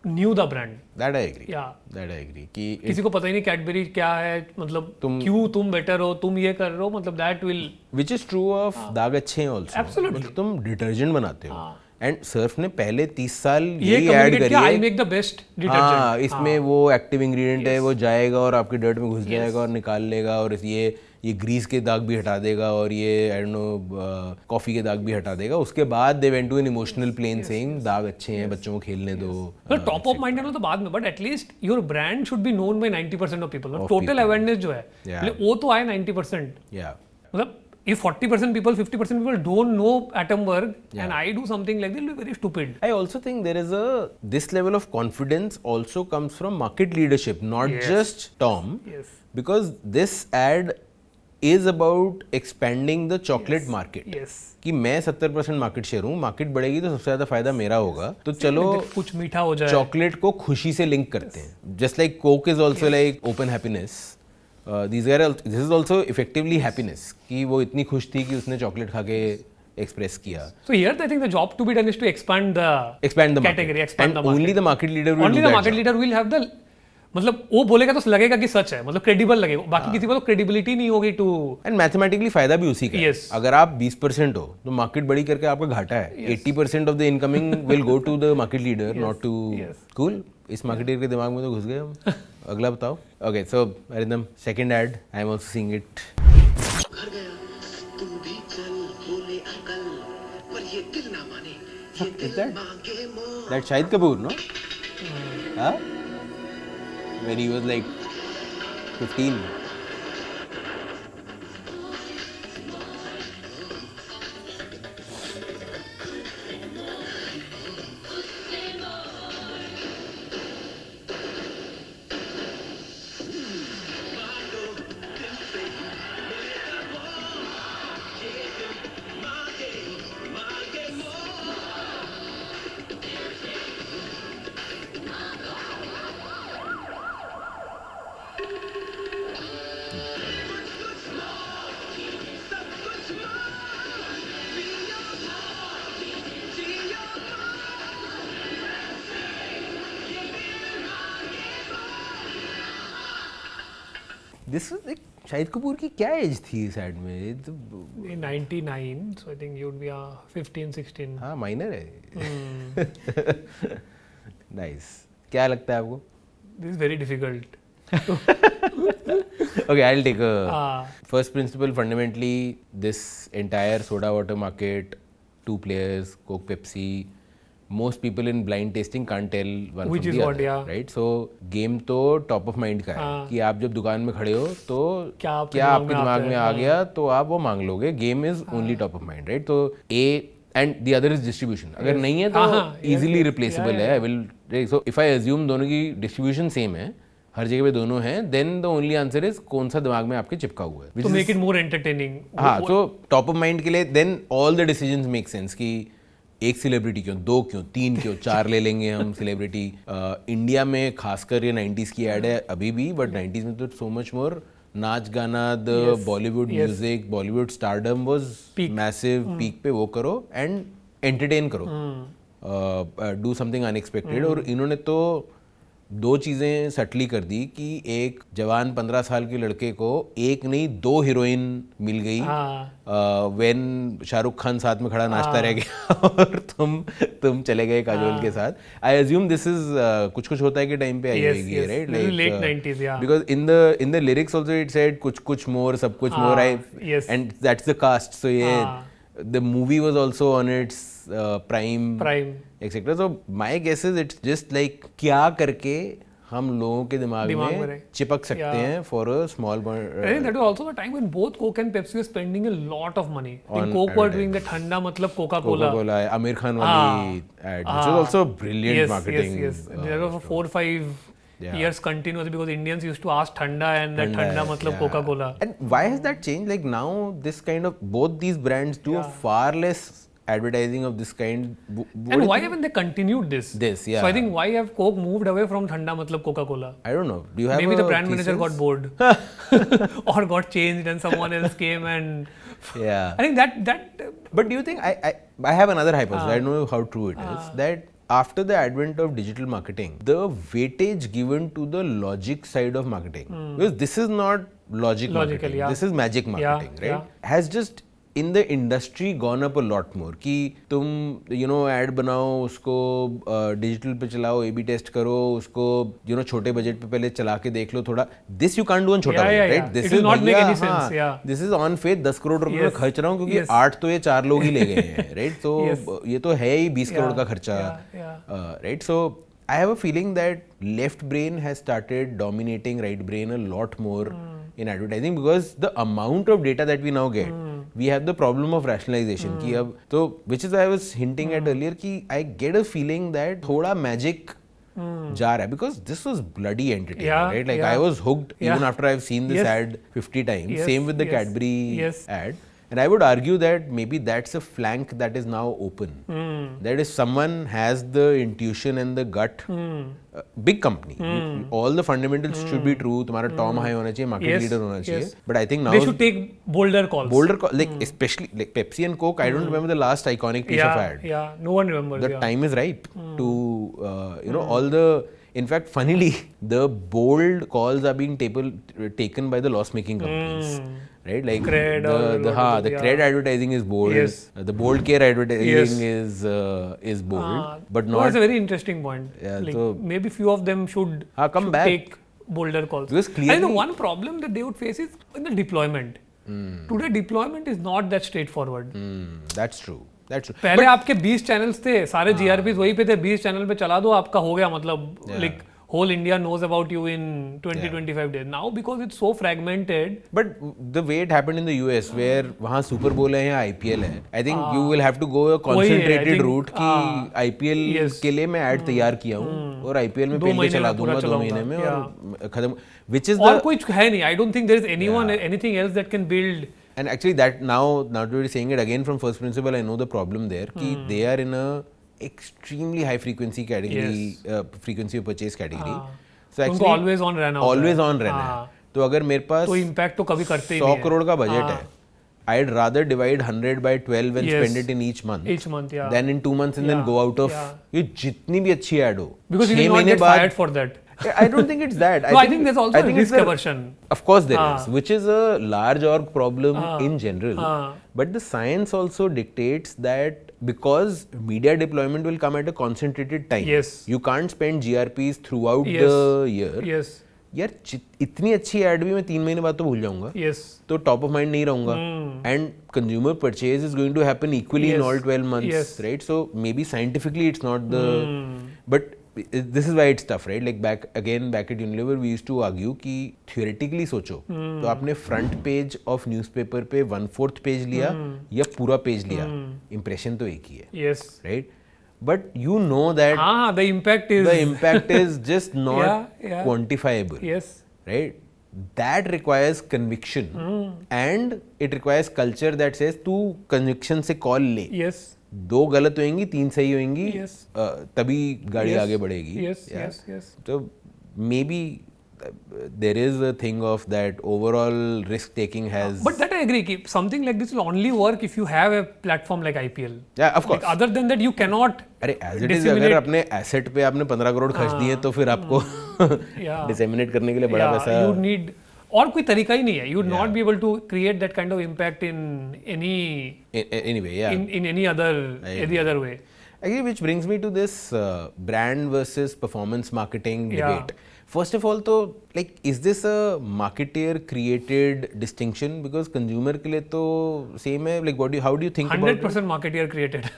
knew the brand. That I agree. Yeah. That I agree. कि किसी को पता ही नहीं कैडबरी क्या है, मतलब क्यों तुम बेटर हो, तुम ये कर रहे हो, मतलब that will. Which is true of दाग अच्छे हैं also. Absolutely. मतलब तुम डिटर्जेंट बनाते हो. एंड सर्फ ने पहले 30 साल यही ऐड करी है. I make the best detergent. हाँ, इसमें वो एक्टिव इंग्रेडिएंट है, वो जाएगा और आपके डर्ट में घुस जाएगा और निकाल लेगा, और ये ग्रीस के दाग भी हटा देगा, और ये आई डोंट नो कॉफी के दाग भी हटा देगा. उसके बाद they went to an emotional plane saying दाग अच्छे हैं, बच्चों को खेलने दो. टॉप ऑफ माइंड है तो बाद में, but at least your brand should be known by 90% of people. Total awareness जो है वो तो आए 90%. मतलब if 40% people, 50% people don't know Atomberg, and I do something like that, it'll be very stupid. I also think there is this level of confidence also comes from market leadership, not just Tom. Yes. Because this ad is about expanding the chocolate market. Yes. कि मैं 70% market share हूँ, market बढ़ेगी तो सबसे ज्यादा फायदा मेरा होगा, तो चलो कुछ मीठा हो जाए, चॉकलेट को खुशी से लिंक करते हैं. Just like Coke is also like open happiness. This is also effectively happiness कि वो इतनी खुश थी कि उसने चॉकलेट खा के एक्सप्रेस किया. So here I think the job to be done is to expand the category, expand the market. Only the market leader will do that. Only the market leader will have the, मतलब वो बोलेगा तो लगेगा कि सच है, मतलब credible लगेगा. बाकी किसी को तो क्रेडिबिलिटी नहीं होगी टू. एंड मैथमेटिकली फायदा भी उसी का है. अगर आप 20% हो तो मार्केट बड़ी करके आपका घाटा है. 80% of the incoming will go to the market leader, not two. Cool. इस मार्केटर के दिमाग में तो घुस गए हम. अगला बताओ. Okay, so Arindam, second ad, I am also seeing it. घर गया तुम भी चल बोले अंकल, पर ये दिल ना माने, ये दिल मांगे more. That Shahid Kapoor, no? हां, when he was like 15. This was like Shahid Kapoor की क्या एज थी इस एड में? 99, so I think you would be 15, 16. हाँ, माइनर है. नाइस. क्या लगता है आपको? This is very difficult. Okay, I'll take a first principle. Fundamentally, this entire soda water market, two players, Coke, Pepsi. Most people in blind tasting can't tell one Which from is the what, other, yeah. right? So game तो top of mind का है कि आप जब दुकान में खड़े हो तो क्या आपके दिमाग में आ गया तो आप वो मांग लोगे. Game is only top of mind, right? तो A and the other is distribution. अगर नहीं है तो easily replaceable है. I will. So if I assume दोनों की distribution same है, हर जगह पे दोनों हैं, then the only answer is कौन सा दिमाग में आपके चिपका हुआ है. To make it more entertaining. हाँ, so top of mind के लिए then all the decisions make sense कि एक सेलिब्रिटी क्यों, 2 क्यों, 3 क्यों, 4 ले लेंगे हम सेलिब्रिटी. इंडिया में खासकर ये 90s की ऐड है अभी भी, बट 90s में तो सो मच मोर नाच गाना, the Bollywood music, Bollywood stardom was massive. Peak पे वो करो एंड एंटरटेन करो, डू समथिंग अनएक्सपेक्टेड. और इन्होंने तो 2 चीज़ें सटली कर दी कि एक जवान 15 साल के लड़के को एक नहीं 2 हीरोइन मिल गई. व्हेन शाहरुख खान साथ में खड़ा नाचता रह गया और तुम चले गए काजोल के साथ. आई अज्यूम दिस इज कुछ होता है कि टाइम पे आई होगी, right? Like late 90s, yeah. Because in the lyrics also it said कुछ मोर, सब कुछ more. I and that's the cast. सो ये the movie was also on its prime etc. So my guess is it's just like क्या करके हम लोगों के दिमाग में रहे। चिपक सकते हैं for a small I think that was also the time when both Coke and Pepsi were spending a lot of money. On Coke were doing the ठंडा मतलब Coca-Cola. Coca-Cola, Amir Khan wali ad, which was also brilliant marketing. Yes. There were 4-5 years continuously because Indians used to ask ठंडा and that ठंडा मतलब Coca-Cola. And why has that changed? Like now, this kind of both these brands do a far less advertising of this kind. And why haven't they continued this? Yeah. So I think why have Coke moved away from ठंडा मतलब Coca-Cola? I don't know. Do you have Maybe a the brand manager thesis? got bored or got changed and someone else came and Yeah. I think that But do you think I have another hypothesis. I don't know how true it is that after the advent of digital marketing, the weightage given to the logic side of marketing, because this is not marketing, this is magic marketing, right? Has just in the industry gone up a lot more. कि तुम ad बनाओ, उसको digital पे चलाओ, A/B test करो, उसको छोटे budget पे पहले चला के देख लो थोड़ा. This you can't do on छोटा budget, right? This it will not make any sense. This is on faith 10 crore रुपए में खर्च रहा हूँ क्योंकि 8 तो ये 4 लोग ही ले गए हैं, right? So ये तो है ही 20 करोड़ का खर्चा, right? So I have a feeling that left brain has started dominating right brain a lot more in advertising because the amount of data that we now get, we have the problem of rationalization. कि अब तो which is why I was hinting at earlier कि I get a feeling that थोड़ा magic जा रहा है because this was bloody entertaining, right? Like I was hooked even after I've seen this ad 50 times. Same with the Cadbury ad. And I would argue that maybe that's a flank that is now open. That if someone has the intuition and the gut, big company, all the fundamentals should be true. तुम्हारा Tom high होना चाहिए, market leader होना चाहिए. But I think now they should take bolder calls. Like especially like Pepsi and Coke. I don't remember the last iconic piece of ad. Yeah, no one remembers. The time is ripe to all the. In fact, funnily, the bold calls are being taken by the loss-making companies, right? Like Cred the Cred advertising is bold. The bold care advertising is bold, but not. That's a very interesting point. Yeah, like so maybe few of them should come back. Take bolder calls. Because clearly, and the one problem that they would face is in the deployment. Today, deployment is not that straightforward. That's true. पहले आपके 20 channels थे, सारे GRPs वही पे थे, 20 channel पे चला दो, आपका हो गया, मतलब like whole India knows about you in 20-25 days. Now because it's so fragmented. But the way it happened in the US, where वहाँ Super Bowl है या IPL है, I think you will have to go a concentrated route कि IPL के लिए मैं ad तैयार किया हूँ और IPL में पेल के चला दूँगा 2 महीने में और खत्म. Which is और कोई है नहीं. I don't think there is anything else that can build. And actually that now that we're saying it again from first principle, I know the problem there कि they are in a extremely high frequency category, frequency of purchase category. So actually always on रहना है. तो अगर मेरे पास तो impact तो कभी करते ही नहीं है. 100 करोड़ का बजट है, I'd rather divide 100 by 12 and spend it in each month. Than in 2 months and then go out of ये जितनी भी अच्छी ad हो. Because you will not get fired for that. I don't think it's that. I think there's also a risk aversion. Of course there is, which is a large org problem in general. But the science also dictates that because media deployment will come at a concentrated time. You can't spend GRPs throughout the year. यार इतनी अच्छी add भी मैं 3 महीने बाद तो भूल जाऊंगा, तो टॉप ऑफ माइंड नहीं रहूंगा. And consumer purchase is going to happen equally in all 12 months, right? So maybe scientifically it's not the but this is why it's tough, right? Like back at Unilever we used to argue कि theoretically सोचो तो आपने front page of newspaper पे 1/4 page लिया या पूरा page लिया, impression तो एक ही है, right? But you know that the impact is just not quantifiable, right? That requires conviction and it requires culture that says तू conviction से call ले. 2 गलत होंगी, 3 सही होंगी, तभी गाड़ी आगे बढ़ेगी. So maybe there is a thing of that overall risk taking has. But that I agree. Something like this will only work if you have a platform like IPL. Yeah, of course. Like other than that, you cannot. अरे as it is, अगर अपने asset पे आपने 15 करोड़ खर्च दिए तो फिर आपको disseminate करने के लिए बड़ा पैसा. You need. और कोई तरीका ही नहीं है. You would not be able to create that kind of impact in any way. In any other way. Actually, which brings me to this brand versus performance marketing debate. First of all, तो like is this a marketeer created distinction? Because consumer के लिए तो same है. Like how do you think about it? 100% marketeer created.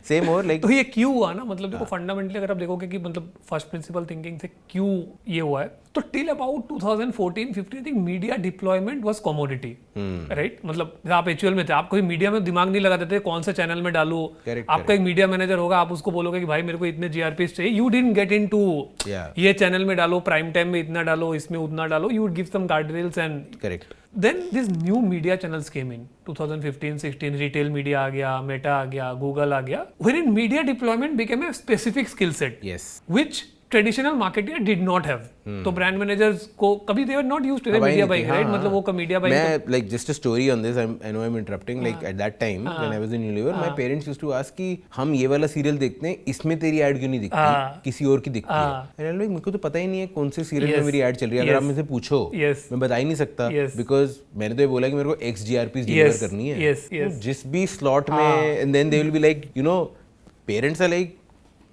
Same और like तो ये क्यों हुआ ना, मतलब देखो फंडामेंटली अगर आप देखोगे कि मतलब फर्स्ट प्रिंसिपल थिंकिंग से क्यों ये हुआ है, तो till about 2014-15 I think media deployment was commodity, right. मतलब आप एक्चुअल में थे, आप कोई मीडिया में दिमाग नहीं लगाते थे कौन से चैनल में डालू. आपका एक मीडिया मैनेजर होगा, आप उसको बोलोगे कि भाई मेरे को इतने जीआरपीस चाहिए. यू डिडंट गेट इनटू ये चैनल में डालो, प्राइम टाइम में इतना डालो, इसमें उतना डालो. You would give some guardrails and correct. Then these new media channels came in 2015-16. Retail media आ गया, Meta आ गया, Google आ गया. Wherein media deployment became a specific skill set. Yes. Which traditional marketer did not have. तो brand managers को कभी they were not used to the media buying, right? मतलब वो media buying. मैं like just a story on this. I know I'm interrupting. Like at that time when I was in Unilever, my parents used to ask कि हम ये वाला serial देखते हैं, इसमें तेरी ऐड क्यों नहीं दिखती, किसी और की दिखती है. And I'm like मेरे को तो पता ही नहीं है कौन से सीरियल में मेरी ऐड चल रही है. अगर आप मुझसे पूछो, मैं बता ही नहीं सकता. Because मैंने तो ये बोला कि मेरे को XGRPs डिलीवर करनी है. जिस भी स्लॉट में, and then they will be like, you know, parents are like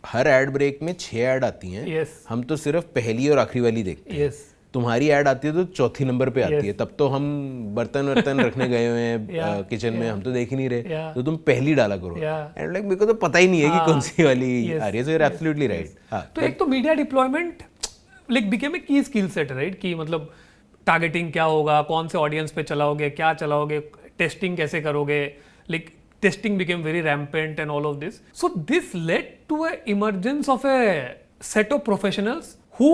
हर एड ब्रेक में 6 ऐड आती हैं. हम तो सिर्फ पहली और आखिरी वाली देखते हैं. तुम्हारी ऐड आती है तो चौथी नंबर पे आती है. तब तो हम बर्तन रखने गए हुए हैं किचन में, हम तो देख ही नहीं रहे. तो तुम पहली डाला करो. एंड लाइक मेरे को तो पता ही नहीं है कि कौन सी वाली आ रही है. So you are absolutely right. तो एक तो media deployment like became a key skill set, right. कि मतलब टारगेटिंग क्या होगा, कौन से ऑडियंस पे चलाओगे, क्या चलाओगे, टेस्टिंग कैसे करोगे. Like testing became very rampant and all of this. So this led to a emergence of a set of professionals who,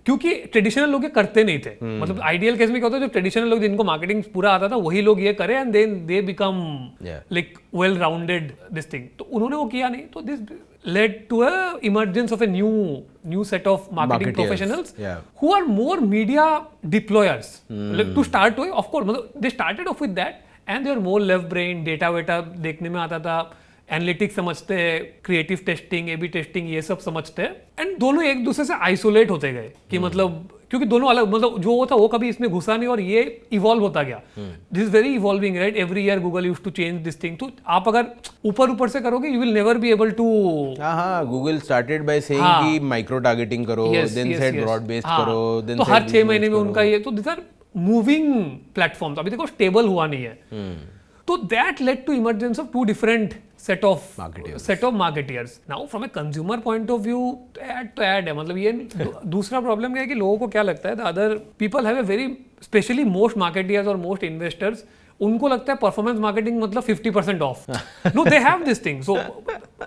क्योंकि ट्रेडिशनल लोग ये करते नहीं थे. मतलब आइडियल केस में क्या होता है, जो ट्रेडिशनल लोग जिनको मार्केटिंग पूरा आता था वही लोग ये करे and then they become like well rounded this thing. तो उन्होंने वो किया नहीं. तो this led to a emergence of a new set of marketing professionals who are more media deployers. Like to start with, of course, they started off with that. And they are more left brain, data वेटा देखने में आता था, analytics समझते हैं, creative testing, AB testing, ये सब समझते हैं. एंड दोनों एक दूसरे से आइसोलेट होते गए कि मतलब क्योंकि दोनों अलग, मतलब जो होता वो कभी इसमें घुसा नहीं और ये इवॉल्व होता गया. This is very evolving, right. Every year Google used to change this thing. तो आप अगर ऊपर से करोगे you will never be able to. Google started by saying कि माइक्रो टारगेटिंग करो, देन सेड ब्रॉड बेस्ड करो, देन तो हर 6 महीने में उनका ये. तो दिस आर मूविंग प्लेटफॉर्म्स. अभी देखो स्टेबल हुआ नहीं है. तो that led to emergence of 2 different set of marketeers. Now from a consumer point of view, तो ऐड है. मतलब ये दूसरा प्रॉब्लम क्या है कि लोगों को क्या लगता है, the other people have a very, especially most marketeers और most investors, उनको लगता है परफॉर्मेंस मार्केटिंग मतलब 50% off. No, they have this thing. So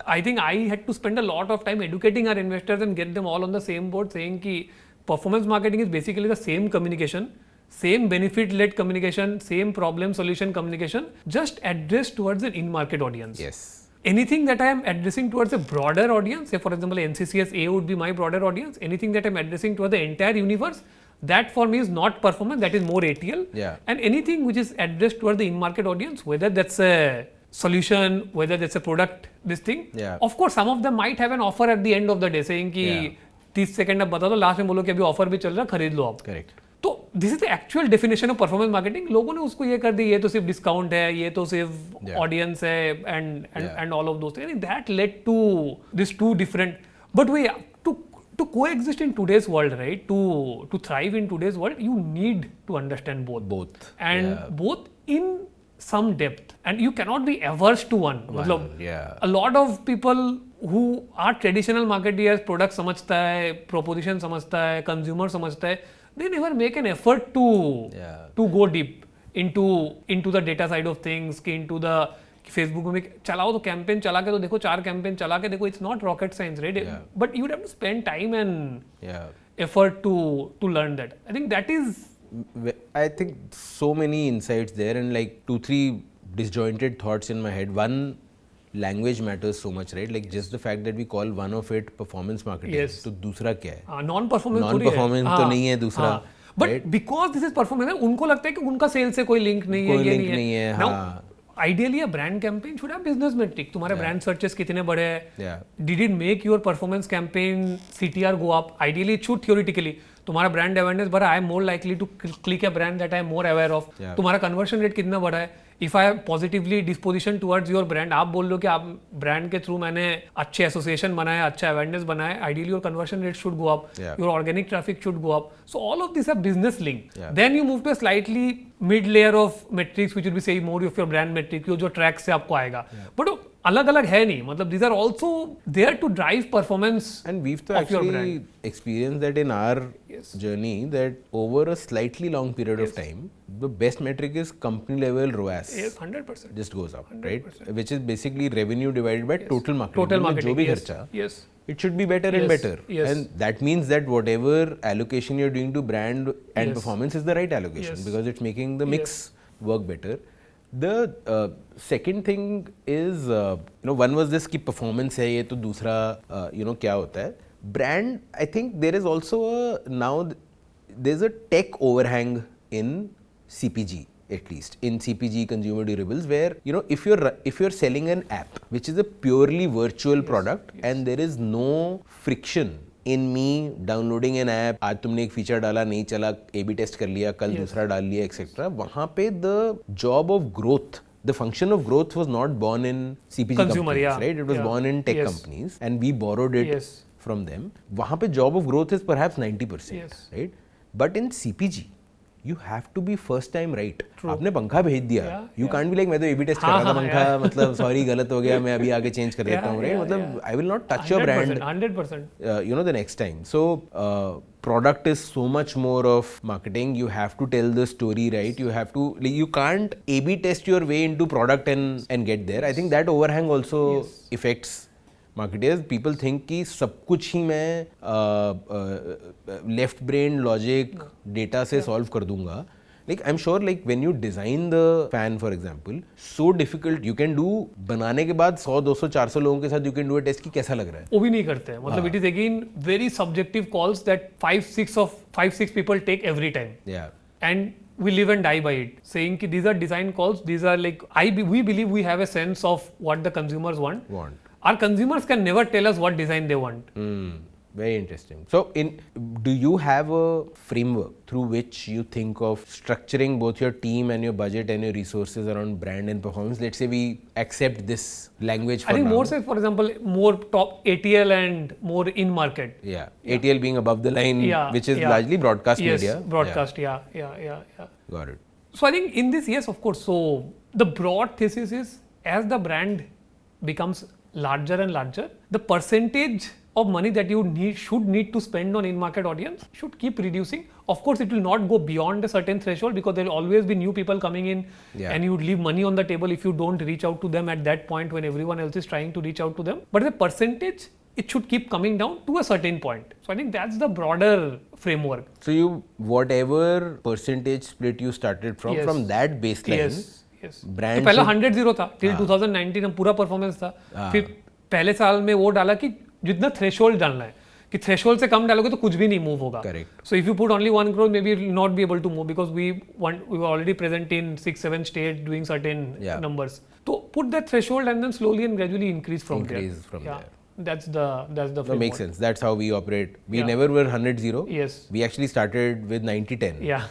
I think I had to spend a lot of time educating our investors and get them all on the same board, saying कि performance marketing is basically the same communication, same benefit-led communication, same problem solution communication, just addressed towards an in-market audience. Yes. Anything that I am addressing towards a broader audience, say for example NCCS A would be my broader audience, anything that I am addressing towards the entire universe, that for me is not performance, that is more ATL. Yeah. And anything which is addressed towards the in-market audience, whether that's a solution, whether that's a product, this thing. Yeah. Of course, some of them might have an offer at the end of the day saying कि 30 second अब बता दो, last में बोलो कि अभी offer भी चल रहा है, खरीद लो आप. करेक्ट. तो this is the actual definition of performance marketing. लोगों ने उसको ये कर दी, ये तो सिर्फ डिस्काउंट है, ये तो सिर्फ ऑडियंस है and all of those things. That led to this 2 different. But way to coexist in today's world, right? To thrive in today's world, you need to understand both. And both in some depth, and you cannot be averse to one. A lot of people who are traditional marketeers, product समझता है, proposition समझता है, consumer समझता है, they never make an effort to go deep into the data side of things, into the Facebook में चलाओ तो campaign चला के तो देखो, 4 कैंपेन चला के देखो, it's not rocket science, right. But you have to spend time and effort to learn that. I think that is, I think so many insights there and like 2-3 disjointed thoughts in my head. One, language matters so much, right? Like just the fact that we call one of it performance marketing. तो दूसरा क्या है? Non performance तो नहीं है दूसरा. But because this is performance, उनको लगता है कि उनका सेल से कोई लिंक नहीं है, ये नहीं है. Ideally, a brand campaign should have business metric. तुम्हारे brand searches कितने बड़े हैं? Did it make your performance campaign CTR go up? Ideally, it should theoretically. तुम्हारा brand awareness बढ़ा, I am more likely to click a brand that I am more aware of. तुम्हारा conversion rate कितना बढ़ा है? If I am positively disposition towards your brand, आप बोल लो कि आप brand के through मैंने अच्छे association बनाए, अच्छा awareness बनाए, ideally your conversion rate should go up, Yeah. your organic traffic should go up. So all of these are business linked. Yeah. Then you move to a slightly mid layer of metrics which will be say more of your brand metric, जो track से आपको आएगा. But वो अलग-अलग है नहीं, मतलब these are also there to drive performance And we've to of your actually brand. experienced that in our journey, that over a slightly long period of time, the best metric is company level ROAS. Yes, 100%. Just goes up, right? Which is basically revenue divided by total marketing. Total मतलब marketing. जो भी Yes. खर्चा, Yes. it should be better and Yes. better. Yes. And that means that whatever allocation you're doing to brand and Yes. performance is the right allocation, Yes. because it's making the mix work better. The second thing is, one was this कि performance है, ये तो दूसरा क्या होता है. Brand, I think there is also there's a tech overhang in CPG, at least in CPG consumer durables, where if you're selling an app which is a purely virtual product and there is no friction in me downloading an app, आज तुमने एक feature डाला नहीं चला, A/B test कर लिया, कल दूसरा डाल लिया, एक्सेट्रा, वहाँ पे the job of growth, the function of growth was not born in CPG Consumer, companies, yeah. right? It was Yeah. born in tech Yes. companies, and we borrowed it Yes. from them. वहाँ पे job of growth is perhaps 90%, Yes. right? But in CPG, you have to be first time right. True. आपने पंखा भेज दिया, Yeah, you can't be like मैं तो A/B test कर रहा था पंखा, yeah. मतलब सॉरी गलत हो गया, मैं अभी आगे चेंज कर देता हूँ, right? मतलब I will not touch your brand 100%. the next time. So product is so much more of marketing. You have to tell the story right. You have to, you can't A/B test your way into product and get there. I think that overhang also affects marketers. People think कि सब कुछ ही मैं left brain logic data से solve कर दूंगा. Like I'm sure, like when you design the fan, for example, so difficult. You can do बनाने के बाद 100, 200, 400 लोगों के साथ you can do a test कि कैसा लग रहा है. वो भी नहीं करते हैं, मतलब it is again very subjective calls that 5-6 people take every time. Yeah. And we live and die by it, saying कि these are design calls, these are like we believe we have a sense of what the consumers want. Our consumers can never tell us what design they want. Very interesting. So, do you have a framework through which you think of structuring both your team and your budget and your resources around brand and performance? Let's say we accept this language for I think now. more say, for example, more top ATL and more in market. Yeah. ATL being above the line, which is largely broadcast media. Yes, broadcast, yeah. Got it. So I think in this, yes, of course. So the broad thesis is, as the brand becomes larger and larger, the percentage of money that you should need to spend on in-market audience should keep reducing. Of course, it will not go beyond a certain threshold because there will always be new people coming in, and you would leave money on the table if you don't reach out to them at that point when everyone else is trying to reach out to them. But the percentage, it should keep coming down to a certain point. So I think that's the broader framework. So whatever percentage split you started from that baseline, brand तो पहला 100-0 था till 2019 हम पूरा performance था. फिर पहले साल में वो डाला कि जितना थ्रेशोल्ड डालना है, कि थ्रेशोल्ड से कम डालोगे तो कुछ भी नहीं मूव होगा. So if you put only 1 crore, maybe you will not be able to move because we were already present in 6-7 states doing certain numbers. So put that threshold and then slowly and gradually increase from there. That's the framework. That makes sense. That's how we operate. We never were 100-0. Yes. We actually started with 90-10. Yeah.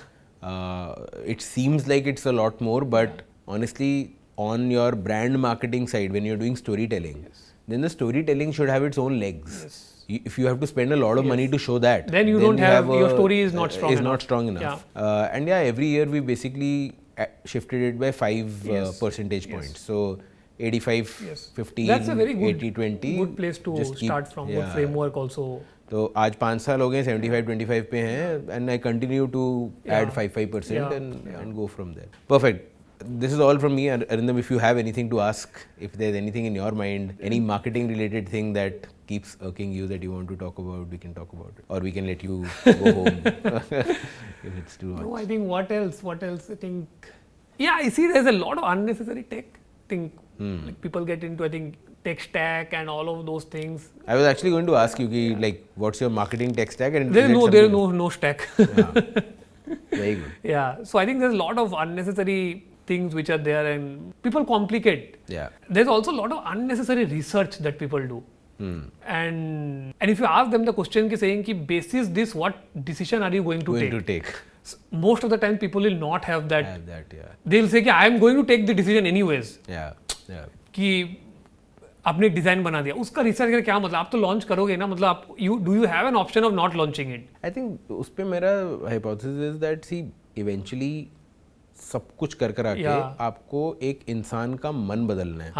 It seems like it's a lot more, but honestly, on your brand marketing side, when you're doing storytelling, then the storytelling should have its own legs. If you have to spend a lot of money to show that, then you don't have your story is not strong enough. Not strong enough. And every year we basically shifted it by 5 percentage points. So 85, 15, that's a very good, 80-20. Good place to start from. Good framework also. तो आज 5 साल हो गए 75-25 पे हैं, and I continue to add 5% and go from there. Perfect. This is all from me. Arindam, if you have anything to ask, if there's anything in your mind, any marketing related thing that keeps irking you that you want to talk about, we can talk about it. Or we can let you go home if it's too much. No, I think what else? I think, I see there's a lot of unnecessary tech. I think like people get into, I think, tech stack and all of those things. I was actually going to ask you, like, what's your marketing tech stack? And there is no stack. Very good. Yeah. So I think there's a lot of unnecessary things which are there and people complicate. Yeah. There's also a lot of unnecessary research that people do. And if you ask them the question saying ki basis this, what decision are you going to take? most of the time people will not have that. Have that, yeah. They'll say कि I am going to take the decision anyways. Yeah. कि आपने एक design बना दिया, उसका research करके क्या मतलब, आप तो लॉन्च करोगे ना, मतलब आप do you have an option of not launching it? I think उस पे मेरा hypothesis is that see eventually सब कुछ कर आके आपको एक इंसान का मन बदलना है,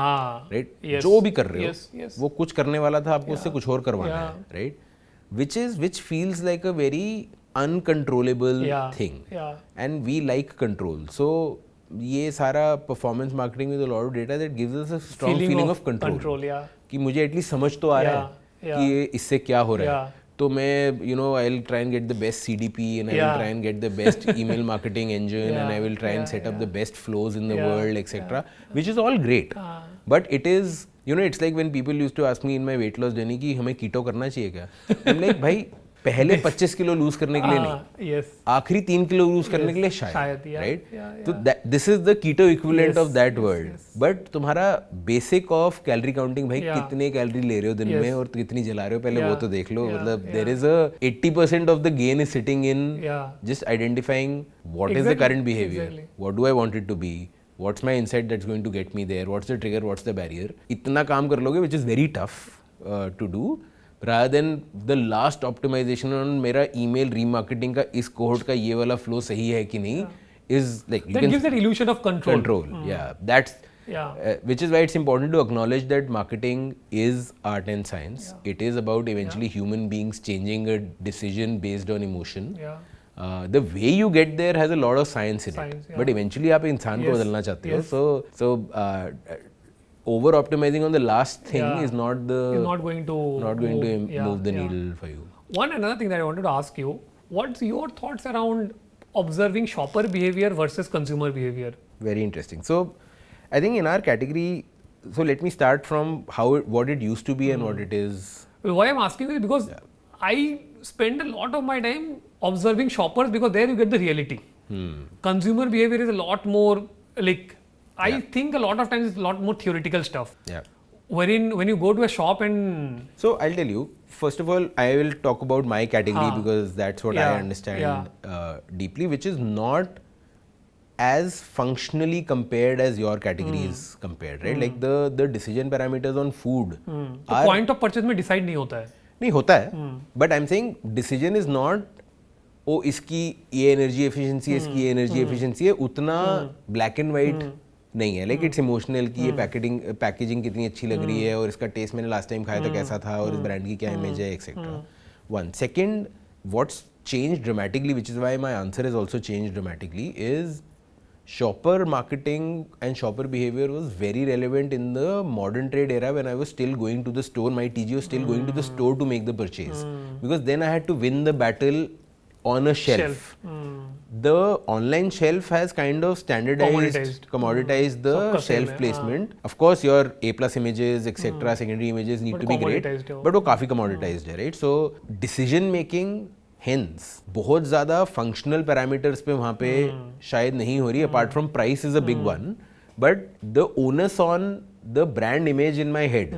राइट? जो भी कर रहे हो वो कुछ करने वाला था, आपको उससे कुछ और करवाना है, right? which feels like a very uncontrollable thing, and we like control. So ये सारा performance marketing with a lot of data that gives us a strong feeling of control. कि मुझे एटलीस्ट समझ तो आ रहा है कि इससे क्या हो रहा है, तो मैं I'll try and get the best CDP, and I will try and get the best email marketing engine, and I will try and set up the best flows in the world, etc., which is all great. But it is, it's like when people used to ask me in my weight loss journey कि हमें कीटो करना चाहिए क्या? I'm like, भाई पहले 25 kilo loose करने के लिए नहीं, आखिरी 3 किलो लूज करने के लिए शायद, राइट? तो this is the keto equivalent of that word. बट तुम्हारा बेसिक ऑफ कैलोरी काउंटिंग, भाई कितने कैलोरी ले रहे हो दिन में और कितनी जला रहे हो, पहले वो तो देख लो. मतलब there is a 80% of the gain is sitting in just identifying what is the current behaviour, what do I want it to be, what's my insight that's going to get me there, what's the trigger, what's the barrier. इतना काम कर लोगे, which is very tough to do, rather than the last optimization on मेरा email remarketing का इस cohort का ये वाला flow सही है कि नहीं, is like that gives that illusion of control. Yeah, that's which is why it's important to acknowledge that marketing is art and science. It is about eventually human beings changing a decision based on emotion. The way you get there has a lot of science in it, but eventually आप इंसान को बदलना चाहते हो. So over optimizing on the last thing is not going to move the needle for you. Another thing that I wanted to ask you, what's your thoughts around observing shopper behavior versus consumer behavior? Very interesting. So I think in our category, so let me start from what it used to be and what it is. Well, why I'm asking is because I spend a lot of my time observing shoppers, because there you get the reality. Consumer behavior is a lot more like, I think a lot of times it's a lot more theoretical stuff. Wherein when you go to a shop and... So I'll tell you, first of all, I will talk about my category because that's what I understand deeply, which is not as functionally compared as your category is compared, right? Like the decision parameters on food. The point of purchase में decide नहीं होता है. नहीं होता है, but I'm saying decision is not इसकी ये energy efficiency है, इसकी ये एनर्जी एफिशिएंसी है, उतना ब्लैक एंड वाइट नहीं है. लाइक इट्स इमोशनल कि ये पैकेजिंग कितनी अच्छी लग रही है और इसका टेस्ट मैंने लास्ट टाइम खाया था कैसा था और इस ब्रांड की क्या इमेज है, etcetera. One second, what's change dramatically, which is why my answer is also change dramatically, is shopper marketing and shopper behavior was very relevant in the modern trade era when I was still going to the store. My TG was still going to the store to make the purchase, because then I had to win the battle on a shelf. The online shelf has kind of commoditized the shelf placement. Of course your A+ images, etc., secondary images need to be great, but वो काफी commoditized है, right? So decision making hence बहुत ज़्यादा functional parameters पे वहाँ पे शायद नहीं हो रही, apart from price is a big one, but the onus on the brand image in my head,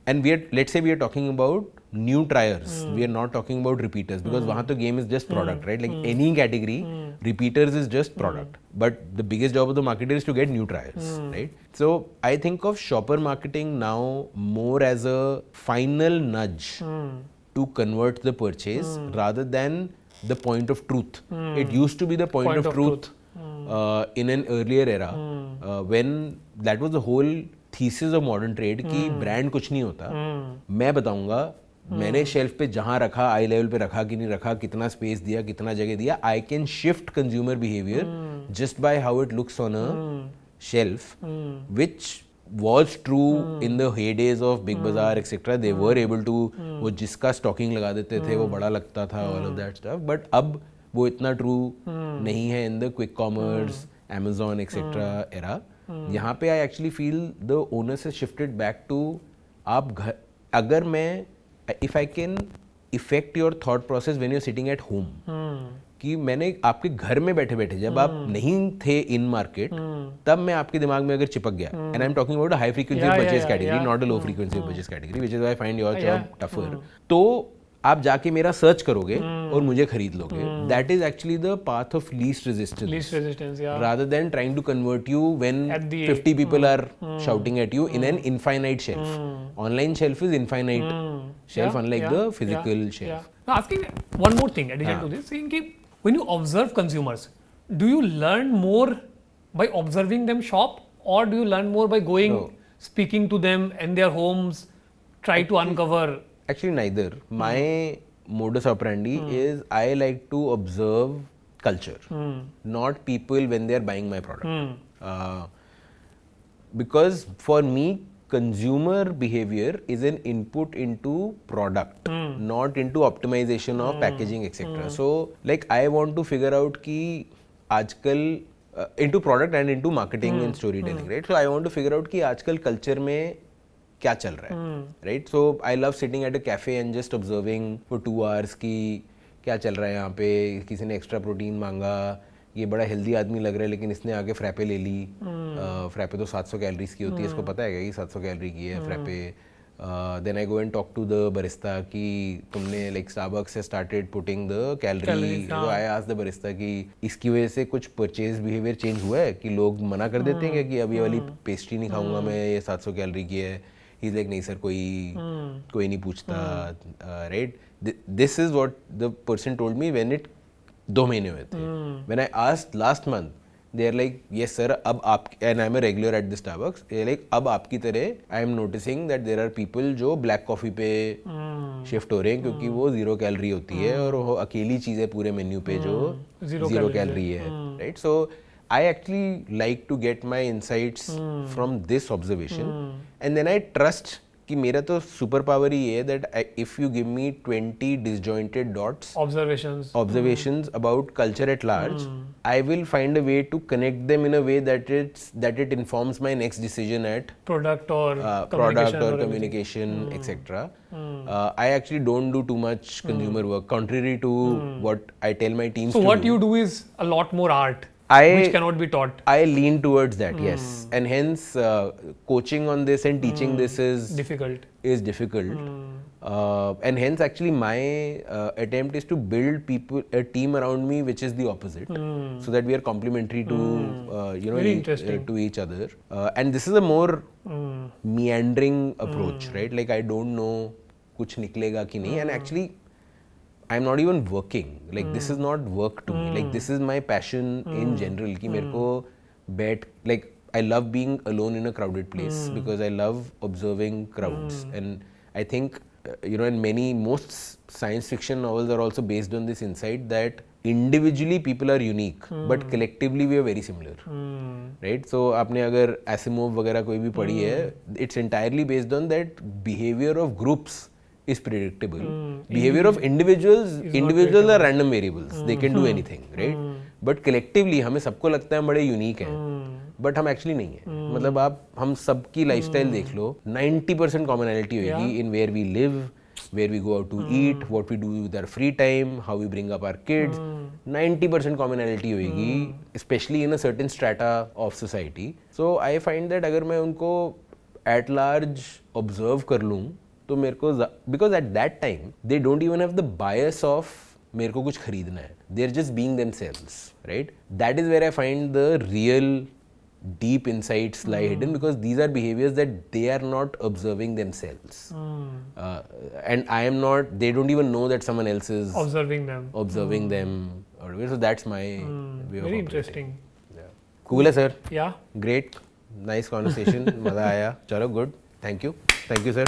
and let's say we are talking about new triers, we are not talking about repeaters, because वहाँ तो game is just product, right? Like any category, repeaters is just product, but the biggest job of the marketer is to get new triers, right? So I think of shopper marketing now more as a final nudge to convert the purchase rather than the point of truth. It used to be the point of truth in an earlier era when that was the whole thesis of modern trade कि brand कुछ नहीं होता, मैं बताऊंगा मैंने shelf पे जहाँ रखा, आई लेवल पे रखा कि नहीं रखा, कितना स्पेस दिया, कितना जगह दिया, I can shift consumer behaviour just by how it looks on a shelf, which was true in the heydays of Big Bazaar, etc. They were able to, वो जिसका स्टॉकिंग लगा देते थे वो बड़ा लगता था, all of that stuff. But अब वो इतना true नहीं है in the quick commerce, Amazon, etc. era. यहाँ पे I actually feel the onus has shifted back to आप घर, अगर मैं, if I can affect your thought process when you're sitting at home, कि मैंने आपके घर में बैठे बैठे जब आप नहीं थे इन मार्केट, तब मैं आपके दिमाग में अगर चिपक गया, and I am talking about high frequency purchase category, not a low frequency purchase category, which is why I find your job tougher. तो आप जाके मेरा सर्च करोगे और मुझे खरीद लोगे. That is actually the path of least resistance. Least resistance, yeah. Rather than trying to convert you when At the 50 people are shouting at you in an infinite shelf. Online shelf is infinite shelf, Yeah, unlike yeah, the physical yeah, shelf. yeah. Now asking one more thing addition to this, saying कि when you observe consumers, do you learn more by observing them shop, or do you learn more by going, No. speaking to them in their homes, try to uncover? Actually, neither. My modus operandi is I like to observe culture, not people when they are buying my product. Because for me, consumer behavior is an input into product, not into optimization of packaging, etc. So, like, I want to figure out कि आजकल into product and into marketing and storytelling, right? So, I want to figure out कि आजकल culture में क्या चल रहा है, right? So I love sitting at a cafe and just observing for 2 hours कि क्या चल रहा है यहाँ पे. किसी ने एक्स्ट्रा प्रोटीन मांगा, ये बड़ा हेल्दी आदमी लग रहा है लेकिन इसने आके फ्रैपे ले ली. फ्रैपे तो 700 कैलोरीज की होती है, इसको पता है क्या कि 700 कैलोरी की है frappe. Then I go and talk to the barista कि तुमने लाइक स्टारबक्स से स्टार्टेड पुटिंग द कैलोरी. तो आई आस्क द बरिस्ता कि इसकी वजह से कुछ परचेज बिहेवियर चेंज हुआ है कि लोग मना कर देते हैं कि अब ये वाली पेस्ट्री नहीं खाऊंगा मैं, ये 700 कैलोरी की है. He's like, नहीं सर, कोई नहीं पूछता, right? This is what the person told me when it 2 महीने हुए थे. When I asked last month, they are like, yes sir, अब आप, and I'm a regular at the Starbucks, they're like, अब आपकी तरह I am noticing that there are people जो black coffee पे shift हो रहे हैं क्योंकि वो 0 कैलोरी होती है और वो अकेली चीज़ है पूरे मेन्यू पे जो 0 कैलोरी है, right? So I actually like to get my insights from this observation, and then I trust कि मेरा तो सुपर पावर ही है that if you give me 20 disjointed dots, observations about culture at large, I will find a way to connect them in a way that it informs my next decision at product or communication, etc. I actually don't do too much consumer work, contrary to what I tell my teams to do. So what you do is a lot more art. Which cannot be taught. I lean towards that, yes, and hence coaching on this and teaching this is difficult. And hence actually my attempt is to build a team around me which is the opposite, so that we are complementary to to each other. And this is a more meandering approach, right? Like I don't know कुछ निकलेगा कि नहीं, and actually I'm not even working. Like this is not work to me. Like this is my passion in general. कि मेरे को like I love being alone in a crowded place because I love observing crowds. And I think and most science fiction novels are also based on this insight that individually people are unique, but collectively we are very similar. Right? So आपने अगर Asimov वगैरह कोई भी पढ़ी है, it's entirely based on that behavior of groups is predictable. Behavior of individuals are random variables. They can do anything, right? But collectively हमें सबको लगता है हम बड़े unique हैं, but हम actually नहीं हैं. मतलब आप हम सबकी lifestyle देख लो, 90% commonality होगी in where we live, where we go out to eat, what we do with our free time, how we bring up our kids. 90% commonality होगी, especially in a certain strata of society. So I find that अगर मैं उनको at large observe कर लूँ, तो मेरे को because at that time they don't even have the bias of मेरे को कुछ खरीदना है. They're just being themselves, right? That is where I find the real deep insights lie hidden, because these are behaviors that they are not observing themselves, and I am not. They don't even know that someone else is observing them. So that's my way of very operating. interesting. Yeah. Cool है sir. Yeah. Great. Nice conversation. मजा आया. चलो good. Thank you sir.